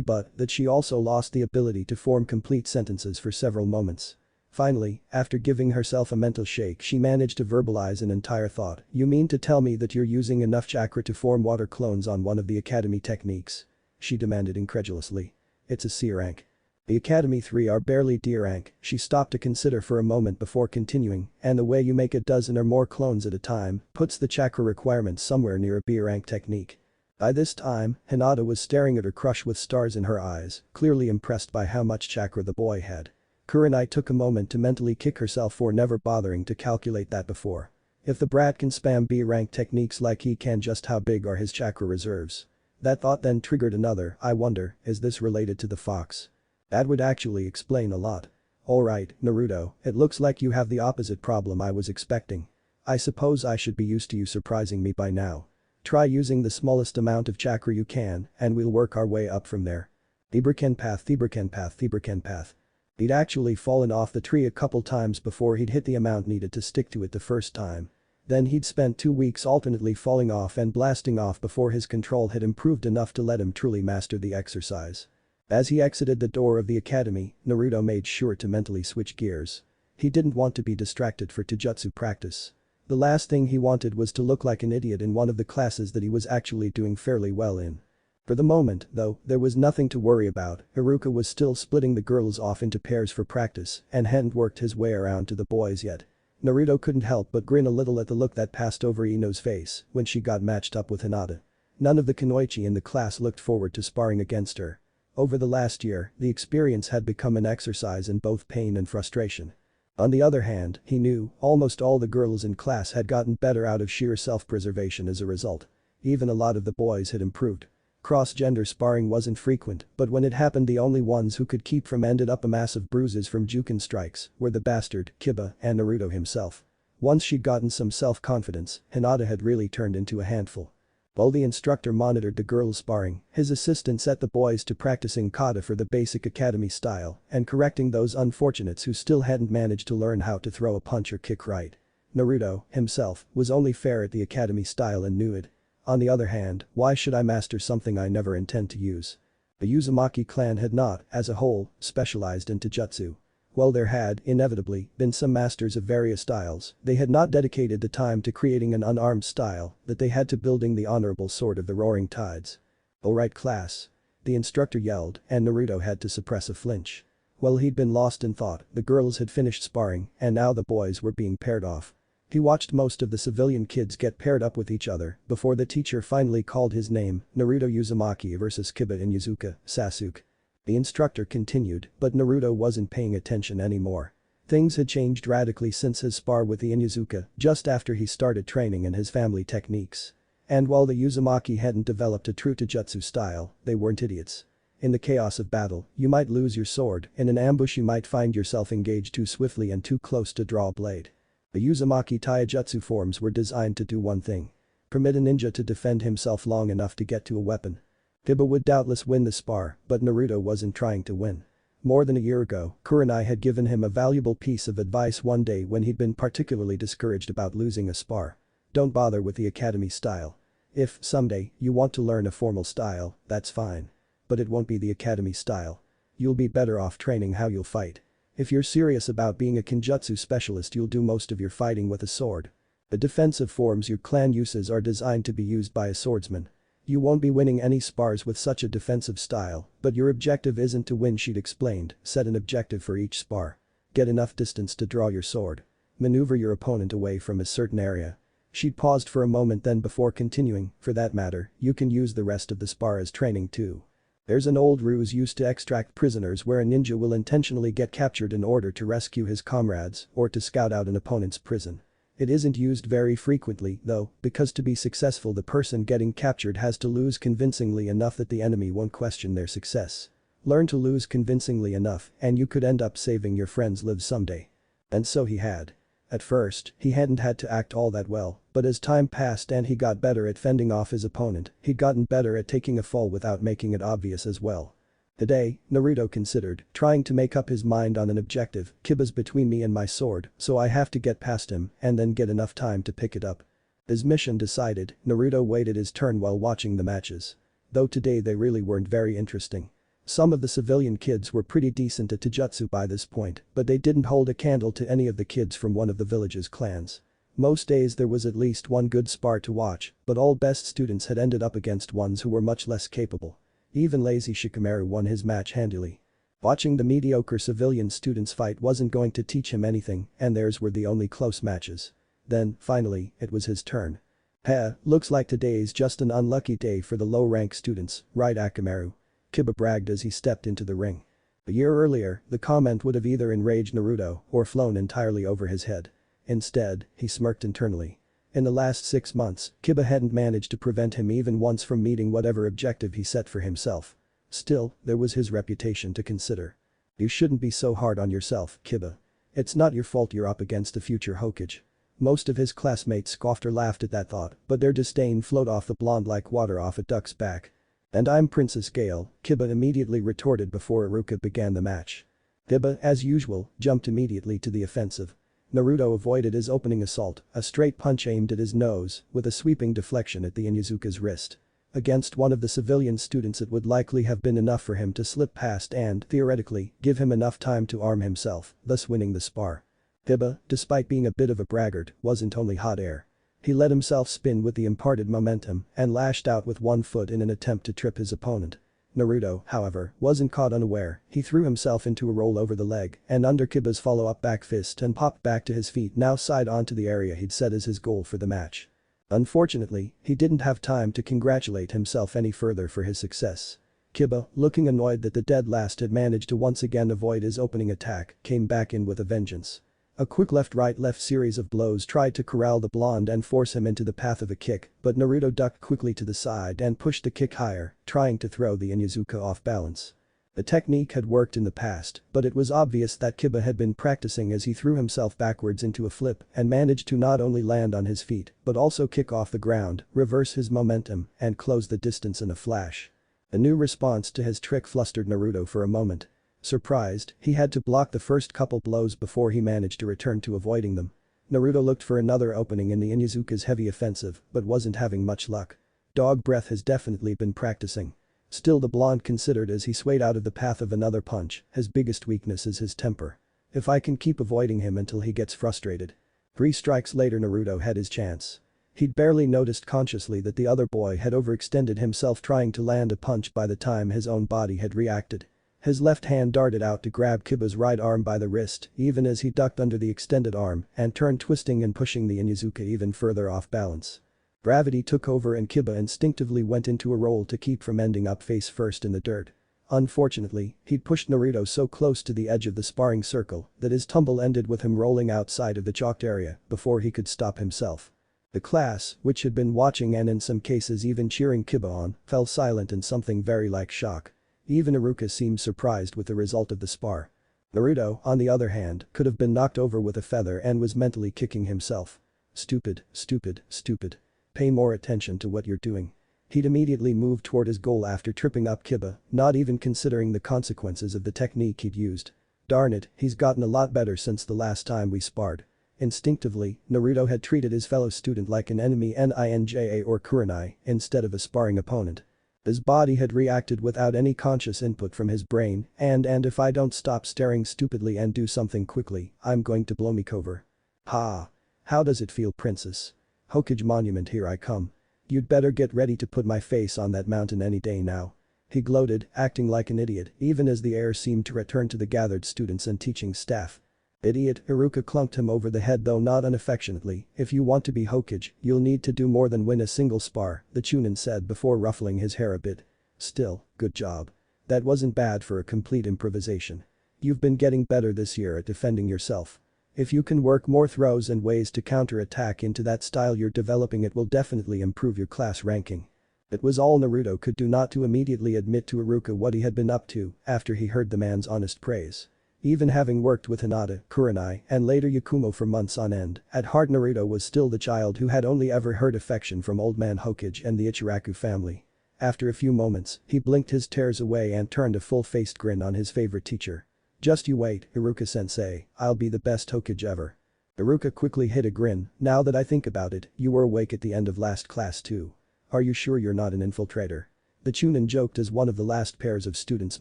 But that she also lost the ability to form complete sentences for several moments. Finally, after giving herself a mental shake, she managed to verbalize an entire thought. "You mean to tell me that you're using enough chakra to form water clones on one of the academy techniques?" she demanded incredulously. "It's a C rank. The Academy 3 are barely D rank." She stopped to consider for a moment before continuing, "And the way you make a dozen or more clones at a time puts the chakra requirement somewhere near a B rank technique." By this time, Hinata was staring at her crush with stars in her eyes, clearly impressed by how much chakra the boy had. Kurenai took a moment to mentally kick herself for never bothering to calculate that before. If the brat can spam B rank techniques like he can, just how big are his chakra reserves? That thought then triggered another. "I wonder, is this related to the fox? That would actually explain a lot." "Alright, Naruto, it looks like you have the opposite problem I was expecting. I suppose I should be used to you surprising me by now. Try using the smallest amount of chakra you can, and we'll work our way up from there." Theberken path, Theberken path, Theberken path. He'd actually fallen off the tree a couple times before he'd hit the amount needed to stick to it the first time. Then he'd spent 2 weeks alternately falling off and blasting off before his control had improved enough to let him truly master the exercise. As he exited the door of the academy, Naruto made sure to mentally switch gears. He didn't want to be distracted for taijutsu practice. The last thing he wanted was to look like an idiot in one of the classes that he was actually doing fairly well in. For the moment, though, there was nothing to worry about. Haruka was still splitting the girls off into pairs for practice and hadn't worked his way around to the boys yet. Naruto couldn't help but grin a little at the look that passed over Ino's face when she got matched up with Hinata. None of the kunoichi in the class looked forward to sparring against her. Over the last year, the experience had become an exercise in both pain and frustration. On the other hand, he knew almost all the girls in class had gotten better out of sheer self-preservation as a result. Even a lot of the boys had improved. Cross-gender sparring wasn't frequent, but when it happened, the only ones who could keep from ended up a massive bruises from Juken strikes were the bastard, Kiba, and Naruto himself. Once she'd gotten some self-confidence, Hinata had really turned into a handful. While the instructor monitored the girls' sparring, his assistant set the boys to practicing kata for the basic academy style and correcting those unfortunates who still hadn't managed to learn how to throw a punch or kick right. Naruto, himself, was only fair at the academy style and knew it. On the other hand, why should I master something I never intend to use? The Uzumaki clan had not, as a whole, specialized in taijutsu. While there had, inevitably, been some masters of various styles, they had not dedicated the time to creating an unarmed style that they had to building the honorable sword of the Roaring Tides. "Alright class." The instructor yelled, and Naruto had to suppress a flinch. While he'd been lost in thought, the girls had finished sparring, and now the boys were being paired off. He watched most of the civilian kids get paired up with each other before the teacher finally called his name. "Naruto Uzumaki versus Kiba Inyazuka, Sasuke." The instructor continued, but Naruto wasn't paying attention anymore. Things had changed radically since his spar with the Inyazuka just after he started training in his family techniques. And while the Uzumaki hadn't developed a true taijutsu style, they weren't idiots. In the chaos of battle, you might lose your sword. In an ambush you might find yourself engaged too swiftly and too close to draw a blade. The Uzumaki taijutsu forms were designed to do one thing. Permit a ninja to defend himself long enough to get to a weapon. Kiba would doubtless win the spar, but Naruto wasn't trying to win. More than a year ago, Kurenai had given him a valuable piece of advice one day when he'd been particularly discouraged about losing a spar. Don't bother with the academy style. If, someday, you want to learn a formal style, that's fine. But it won't be the academy style. You'll be better off training how you'll fight. If you're serious about being a kenjutsu specialist, you'll do most of your fighting with a sword. The defensive forms your clan uses are designed to be used by a swordsman. You won't be winning any spars with such a defensive style, but your objective isn't to win, she'd explained. Set an objective for each spar. Get enough distance to draw your sword. Maneuver your opponent away from a certain area. She'd paused for a moment then before continuing, for that matter, you can use the rest of the spar as training too. There's an old ruse used to extract prisoners where a ninja will intentionally get captured in order to rescue his comrades or to scout out an opponent's prison. It isn't used very frequently, though, because to be successful the person getting captured has to lose convincingly enough that the enemy won't question their success. Learn to lose convincingly enough and you could end up saving your friend's lives someday. And so he had. At first, he hadn't had to act all that well, but as time passed and he got better at fending off his opponent, he'd gotten better at taking a fall without making it obvious as well. Today, Naruto considered, trying to make up his mind on an objective. Kiba's between me and my sword, so I have to get past him and then get enough time to pick it up. His mission decided, Naruto waited his turn while watching the matches. Though today they really weren't very interesting. Some of the civilian kids were pretty decent at Taijutsu by this point, but they didn't hold a candle to any of the kids from one of the village's clans. Most days there was at least one good spar to watch, but all best students had ended up against ones who were much less capable. Even lazy Shikamaru won his match handily. Watching the mediocre civilian students fight wasn't going to teach him anything, and theirs were the only close matches. Then, finally, it was his turn. Heh, looks like today's just an unlucky day for the low-rank students, right Akamaru? Kiba bragged as he stepped into the ring. A year earlier, the comment would have either enraged Naruto or flown entirely over his head. Instead, he smirked internally. In the last 6 months, Kiba hadn't managed to prevent him even once from meeting whatever objective he set for himself. Still, there was his reputation to consider. You shouldn't be so hard on yourself, Kiba. It's not your fault you're up against a future Hokage. Most of his classmates scoffed or laughed at that thought, but their disdain flowed off the blonde like water off a duck's back. And I'm Princess Gale, Kiba immediately retorted before Iruka began the match. Kiba, as usual, jumped immediately to the offensive. Naruto avoided his opening assault, a straight punch aimed at his nose, with a sweeping deflection at the Inuzuka's wrist. Against one of the civilian students it would likely have been enough for him to slip past and, theoretically, give him enough time to arm himself, thus winning the spar. Kiba, despite being a bit of a braggart, wasn't only hot air. He let himself spin with the imparted momentum and lashed out with one foot in an attempt to trip his opponent. Naruto, however, wasn't caught unaware. He threw himself into a roll over the leg and under Kiba's follow-up back fist and popped back to his feet, now side onto the area he'd set as his goal for the match. Unfortunately, he didn't have time to congratulate himself any further for his success. Kiba, looking annoyed that the dead last had managed to once again avoid his opening attack, came back in with a vengeance. A quick left-right-left series of blows tried to corral the blonde and force him into the path of a kick, but Naruto ducked quickly to the side and pushed the kick higher, trying to throw the Inuzuka off balance. The technique had worked in the past, but it was obvious that Kiba had been practicing as he threw himself backwards into a flip and managed to not only land on his feet, but also kick off the ground, reverse his momentum, and close the distance in a flash. A new response to his trick flustered Naruto for a moment. Surprised, he had to block the first couple blows before he managed to return to avoiding them. Naruto looked for another opening in the Inuzuka's heavy offensive, but wasn't having much luck. Dog breath has definitely been practicing. Still, the blonde considered as he swayed out of the path of another punch, his biggest weakness is his temper. If I can keep avoiding him until he gets frustrated. 3 strikes later Naruto had his chance. He'd barely noticed consciously that the other boy had overextended himself trying to land a punch by the time his own body had reacted. His left hand darted out to grab Kiba's right arm by the wrist even as he ducked under the extended arm and turned, twisting and pushing the Inuzuka even further off balance. Gravity took over and Kiba instinctively went into a roll to keep from ending up face first in the dirt. Unfortunately, he'd pushed Naruto so close to the edge of the sparring circle that his tumble ended with him rolling outside of the chalked area before he could stop himself. The class, which had been watching and in some cases even cheering Kiba on, fell silent in something very like shock. Even Iruka seemed surprised with the result of the spar. Naruto, on the other hand, could have been knocked over with a feather and was mentally kicking himself. Stupid, stupid, stupid. Pay more attention to what you're doing. He'd immediately moved toward his goal after tripping up Kiba, not even considering the consequences of the technique he'd used. Darn it, he's gotten a lot better since the last time we sparred. Instinctively, Naruto had treated his fellow student like an enemy ninja or kunai instead of a sparring opponent. His body had reacted without any conscious input from his brain and if I don't stop staring stupidly and do something quickly, I'm going to blow me cover. Ha! How does it feel, princess? Hokage monument, here I come. You'd better get ready to put my face on that mountain any day now. He gloated, acting like an idiot even as the air seemed to return to the gathered students and teaching staff. Idiot, Iruka clunked him over the head, though not unaffectionately. If you want to be Hokage, you'll need to do more than win a single spar, the Chunin said before ruffling his hair a bit. Still, good job. That wasn't bad for a complete improvisation. You've been getting better this year at defending yourself. If you can work more throws and ways to counter-attack into that style you're developing, it will definitely improve your class ranking. It was all Naruto could do not to immediately admit to Iruka what he had been up to after he heard the man's honest praise. Even having worked with Hinata, Kurenai, and later Yakumo for months on end, at heart Naruto was still the child who had only ever heard affection from Old Man Hokage and the Ichiraku family. After a few moments, he blinked his tears away and turned a full-faced grin on his favorite teacher. Just you wait, Iruka-sensei, I'll be the best Hokage ever. Iruka quickly hid a grin. Now that I think about it, you were awake at the end of last class too. Are you sure you're not an infiltrator? The Chunin joked as one of the last pairs of students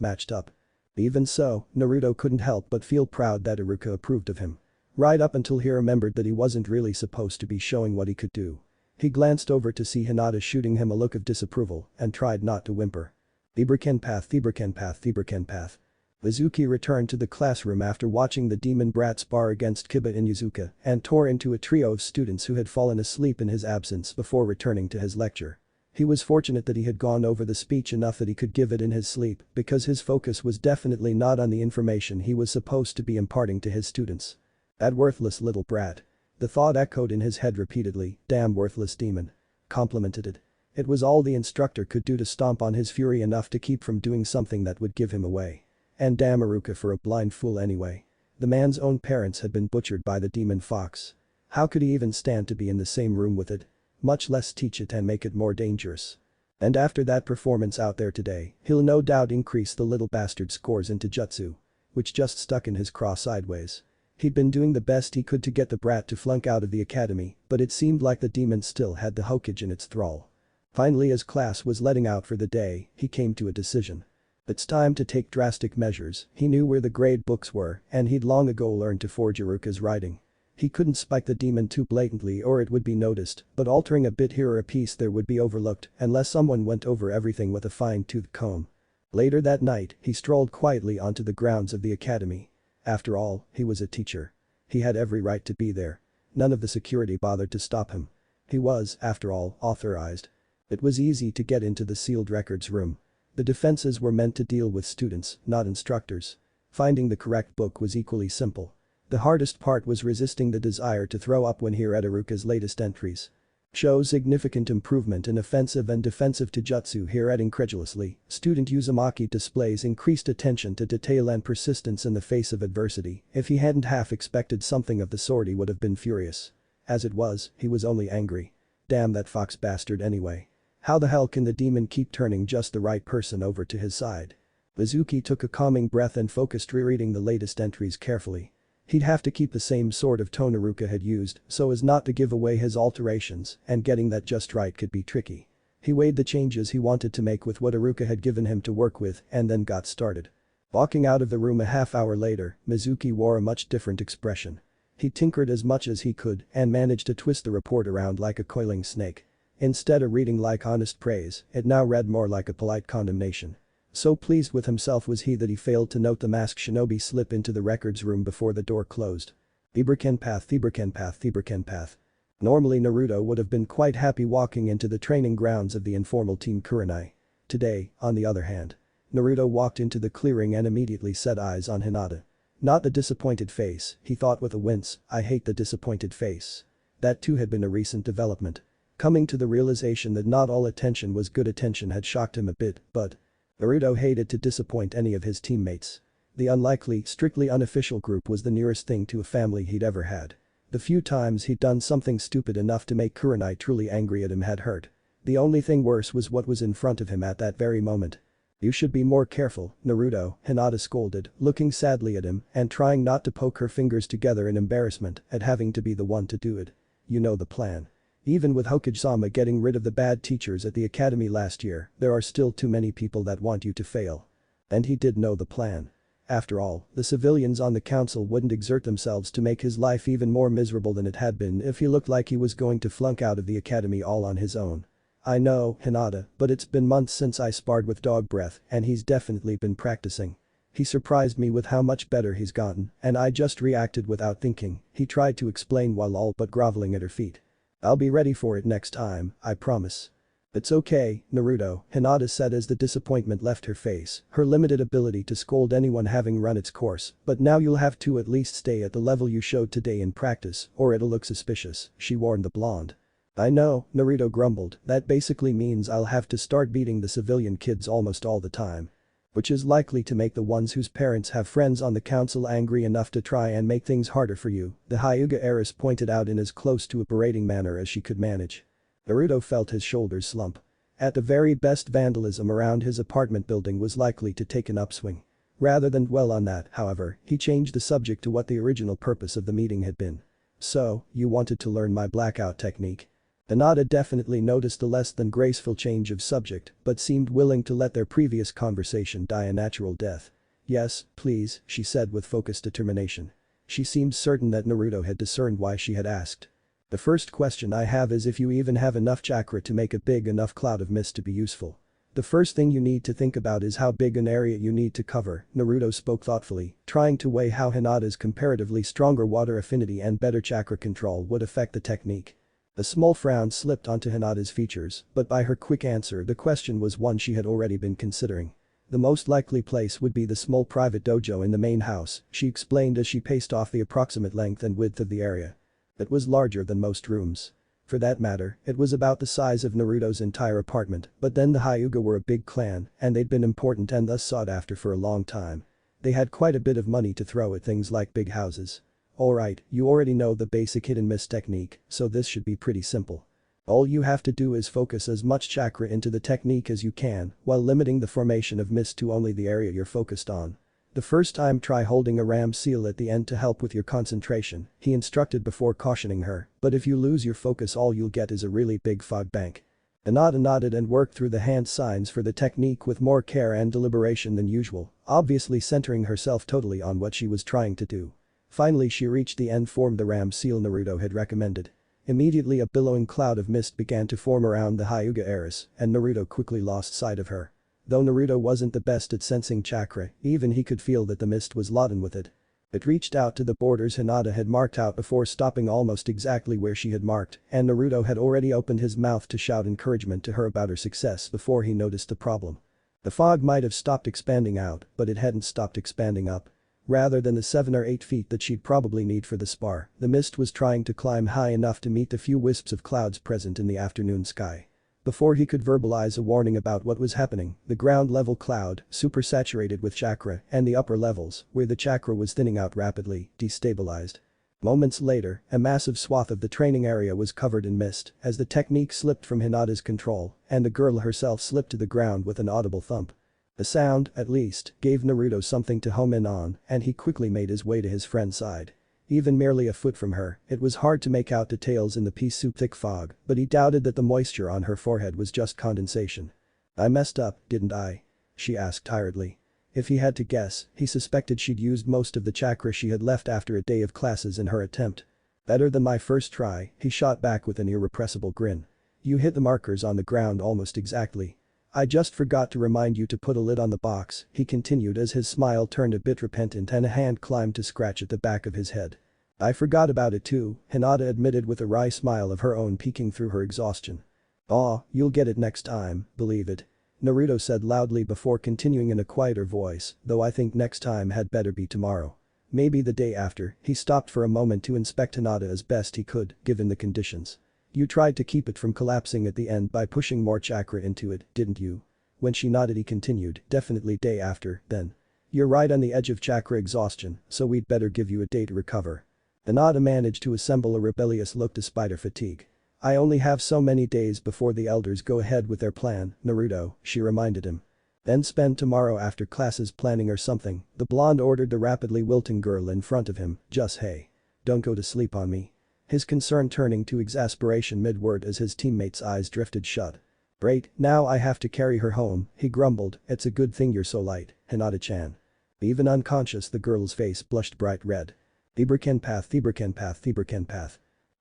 matched up. Even so, Naruto couldn't help but feel proud that Iruka approved of him. Right up until he remembered that he wasn't really supposed to be showing what he could do. He glanced over to see Hinata shooting him a look of disapproval and tried not to whimper. Thibur-kenpath. Mizuki returned to the classroom after watching the demon brat spar against Kiba and Yuzuka and tore into a trio of students who had fallen asleep in his absence before returning to his lecture. He was fortunate that he had gone over the speech enough that he could give it in his sleep because his focus was definitely not on the information he was supposed to be imparting to his students. That worthless little brat. The thought echoed in his head repeatedly, damn worthless demon. Complimented it. It was all the instructor could do to stomp on his fury enough to keep from doing something that would give him away. And damn Iruka for a blind fool anyway. The man's own parents had been butchered by the demon fox. How could he even stand to be in the same room with it? Much less teach it and make it more dangerous. And after that performance out there today, he'll no doubt increase the little bastard's scores into jutsu. Which just stuck in his craw sideways. He'd been doing the best he could to get the brat to flunk out of the academy, but it seemed like the demon still had the Hokage in its thrall. Finally, as class was letting out for the day, he came to a decision. It's time to take drastic measures. He knew where the grade books were and he'd long ago learned to forge Iruka's writing. He couldn't spike the demon too blatantly or it would be noticed, but altering a bit here or a piece there would be overlooked unless someone went over everything with a fine-toothed comb. Later that night, he strolled quietly onto the grounds of the academy. After all, he was a teacher. He had every right to be there. None of the security bothered to stop him. He was, after all, authorized. It was easy to get into the sealed records room. The defenses were meant to deal with students, not instructors. Finding the correct book was equally simple. The hardest part was resisting the desire to throw up when he read Iruka's latest entries. Shows significant improvement in offensive and defensive Taijutsu. He read incredulously. Student Uzumaki displays increased attention to detail and persistence in the face of adversity. If he hadn't half expected something of the sort he would have been furious. As it was, he was only angry. Damn that fox bastard anyway. How the hell can the demon keep turning just the right person over to his side? Mizuki took a calming breath and focused rereading the latest entries carefully. He'd have to keep the same sort of tone Iruka had used so as not to give away his alterations, and getting that just right could be tricky. He weighed the changes he wanted to make with what Iruka had given him to work with and then got started. Walking out of the room a half hour later, Mizuki wore a much different expression. He tinkered as much as he could and managed to twist the report around like a coiling snake. Instead of reading like honest praise, it now read more like a polite condemnation. So pleased with himself was he that he failed to note the masked shinobi slip into the records room before the door closed. Thibur-kenpath. Normally Naruto would have been quite happy walking into the training grounds of the informal team Kurenai. Today, on the other hand. Naruto walked into the clearing and immediately set eyes on Hinata. Not the disappointed face, he thought with a wince, I hate the disappointed face. That too had been a recent development. Coming to the realization that not all attention was good attention had shocked him a bit, but Naruto hated to disappoint any of his teammates. The unlikely, strictly unofficial group was the nearest thing to a family he'd ever had. The few times he'd done something stupid enough to make Kurenai truly angry at him had hurt. The only thing worse was what was in front of him at that very moment. You should be more careful, Naruto, Hinata scolded, looking sadly at him and trying not to poke her fingers together in embarrassment at having to be the one to do it. You know the plan. Even with Hokage-sama getting rid of the bad teachers at the academy last year, there are still too many people that want you to fail. And he did know the plan. After all, the civilians on the council wouldn't exert themselves to make his life even more miserable than it had been if he looked like he was going to flunk out of the academy all on his own. I know, Hinata, but it's been months since I sparred with Dog Breath and he's definitely been practicing. He surprised me with how much better he's gotten and I just reacted without thinking, he tried to explain while all but groveling at her feet. I'll be ready for it next time, I promise. It's okay, Naruto, Hinata said as the disappointment left her face, her limited ability to scold anyone having run its course, but now you'll have to at least stay at the level you showed today in practice or it'll look suspicious, she warned the blonde. I know, Naruto grumbled, that basically means I'll have to start beating the civilian kids almost all the time. Which is likely to make the ones whose parents have friends on the council angry enough to try and make things harder for you, the Hyuga heiress pointed out in as close to a berating manner as she could manage. Naruto felt his shoulders slump. At the very best, vandalism around his apartment building was likely to take an upswing. Rather than dwell on that, however, he changed the subject to what the original purpose of the meeting had been. So, you wanted to learn my blackout technique? Hinata definitely noticed the less than graceful change of subject but seemed willing to let their previous conversation die a natural death. "Yes, please," she said with focused determination. She seemed certain that Naruto had discerned why she had asked. "The first question I have is if you even have enough chakra to make a big enough cloud of mist to be useful. The first thing you need to think about is how big an area you need to cover." Naruto spoke thoughtfully, trying to weigh how Hinata's comparatively stronger water affinity and better chakra control would affect the technique. A small frown slipped onto Hinata's features, but by her quick answer the question was one she had already been considering. "The most likely place would be the small private dojo in the main house," she explained as she paced off the approximate length and width of the area. It was larger than most rooms. For that matter, it was about the size of Naruto's entire apartment, but then the Hyuga were a big clan, and they'd been important and thus sought after for a long time. They had quite a bit of money to throw at things like big houses. "Alright, you already know the basic hidden mist technique, so this should be pretty simple. All you have to do is focus as much chakra into the technique as you can, while limiting the formation of mist to only the area you're focused on. The first time try holding a ram seal at the end to help with your concentration," he instructed before cautioning her, "but if you lose your focus all you'll get is a really big fog bank." Hinata nodded and worked through the hand signs for the technique with more care and deliberation than usual, obviously centering herself totally on what she was trying to do. Finally she reached the end, formed the ram seal Naruto had recommended. Immediately a billowing cloud of mist began to form around the Hyuga heiress, and Naruto quickly lost sight of her. Though Naruto wasn't the best at sensing chakra, even he could feel that the mist was laden with it. It reached out to the borders Hinata had marked out before stopping almost exactly where she had marked, and Naruto had already opened his mouth to shout encouragement to her about her success before he noticed the problem. The fog might have stopped expanding out, but it hadn't stopped expanding up. Rather than the 7 or 8 feet that she'd probably need for the spar, the mist was trying to climb high enough to meet the few wisps of clouds present in the afternoon sky. Before he could verbalize a warning about what was happening, the ground-level cloud, supersaturated with chakra, and the upper levels, where the chakra was thinning out rapidly, destabilized. Moments later, a massive swath of the training area was covered in mist as the technique slipped from Hinata's control, and the girl herself slipped to the ground with an audible thump. The sound, at least, gave Naruto something to home in on, and he quickly made his way to his friend's side. Even merely a foot from her, it was hard to make out details in the pea-soup-thick fog, but he doubted that the moisture on her forehead was just condensation. "I messed up, didn't I?" she asked tiredly. If he had to guess, he suspected she'd used most of the chakra she had left after a day of classes in her attempt. "Better than my first try," he shot back with an irrepressible grin. "You hit the markers on the ground almost exactly. I just forgot to remind you to put a lid on the box," he continued as his smile turned a bit repentant and a hand climbed to scratch at the back of his head. "I forgot about it too," Hinata admitted with a wry smile of her own peeking through her exhaustion. "Aw, you'll get it next time, believe it," Naruto said loudly before continuing in a quieter voice, "though I think next time had better be tomorrow. Maybe the day after." He stopped for a moment to inspect Hinata as best he could, given the conditions. "You tried to keep it from collapsing at the end by pushing more chakra into it, didn't you?" When she nodded he continued, "Definitely day after, then. You're right on the edge of chakra exhaustion, so we'd better give you a day to recover." Hinata managed to assemble a rebellious look despite her fatigue. "I only have so many days before the elders go ahead with their plan, Naruto," she reminded him. "Then spend tomorrow after classes planning or something," the blonde ordered the rapidly wilting girl in front of him, "just hey. Don't go to sleep on me." His concern turning to exasperation mid-word as his teammate's eyes drifted shut. "Great, now I have to carry her home," he grumbled, "it's a good thing you're so light, Hinata-chan." Even unconscious the girl's face blushed bright red. Theberkenpath.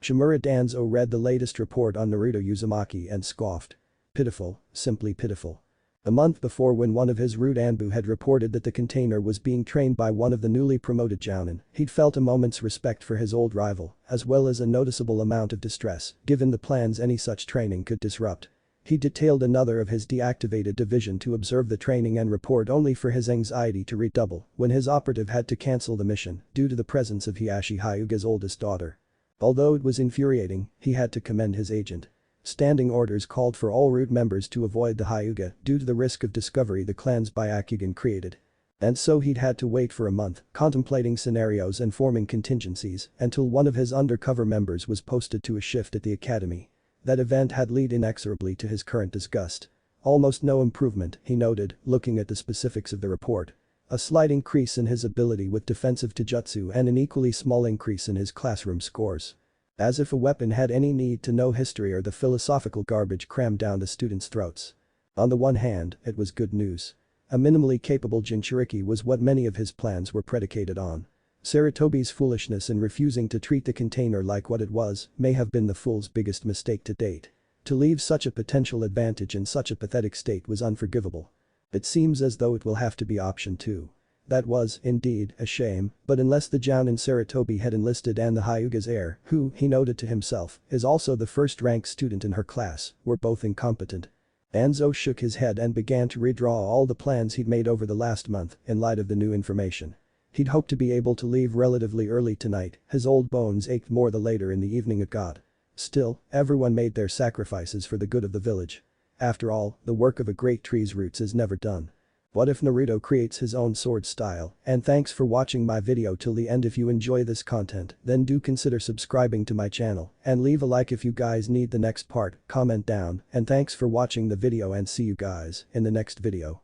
Shimura Danzo read the latest report on Naruto Uzumaki and scoffed. Pitiful, simply pitiful. A month before, when one of his rude Anbu had reported that the container was being trained by one of the newly promoted jounin, he'd felt a moment's respect for his old rival, as well as a noticeable amount of distress, given the plans any such training could disrupt. He detailed another of his deactivated division to observe the training and report, only for his anxiety to redouble when his operative had to cancel the mission due to the presence of Hiashi Hyuga's oldest daughter. Although it was infuriating, he had to commend his agent. Standing orders called for all root members to avoid the Hyuga due to the risk of discovery the clan's Byakugan created. And so he'd had to wait for a month, contemplating scenarios and forming contingencies, until one of his undercover members was posted to a shift at the academy. That event had led inexorably to his current disgust. "Almost no improvement," he noted, looking at the specifics of the report. "A slight increase in his ability with defensive taijutsu and an equally small increase in his classroom scores." As if a weapon had any need to know history or the philosophical garbage crammed down the students' throats. On the one hand, it was good news. A minimally capable Jinchuriki was what many of his plans were predicated on. Saratobi's foolishness in refusing to treat the container like what it was may have been the fool's biggest mistake to date. To leave such a potential advantage in such a pathetic state was unforgivable. It seems as though it will have to be option 2. That was, indeed, a shame, but unless the Jounin Saratobi had enlisted and the Hyuga's heir, who, he noted to himself, is also the first-ranked student in her class, were both incompetent. Anzo shook his head and began to redraw all the plans he'd made over the last month in light of the new information. He'd hoped to be able to leave relatively early tonight, his old bones ached more the later in the evening it got. Still, everyone made their sacrifices for the good of the village. After all, the work of a great tree's roots is never done. What if Naruto creates his own sword style? And thanks for watching my video till the end. If you enjoy this content, then do consider subscribing to my channel and leave a like if you guys need the next part, comment down, and thanks for watching the video and see you guys in the next video.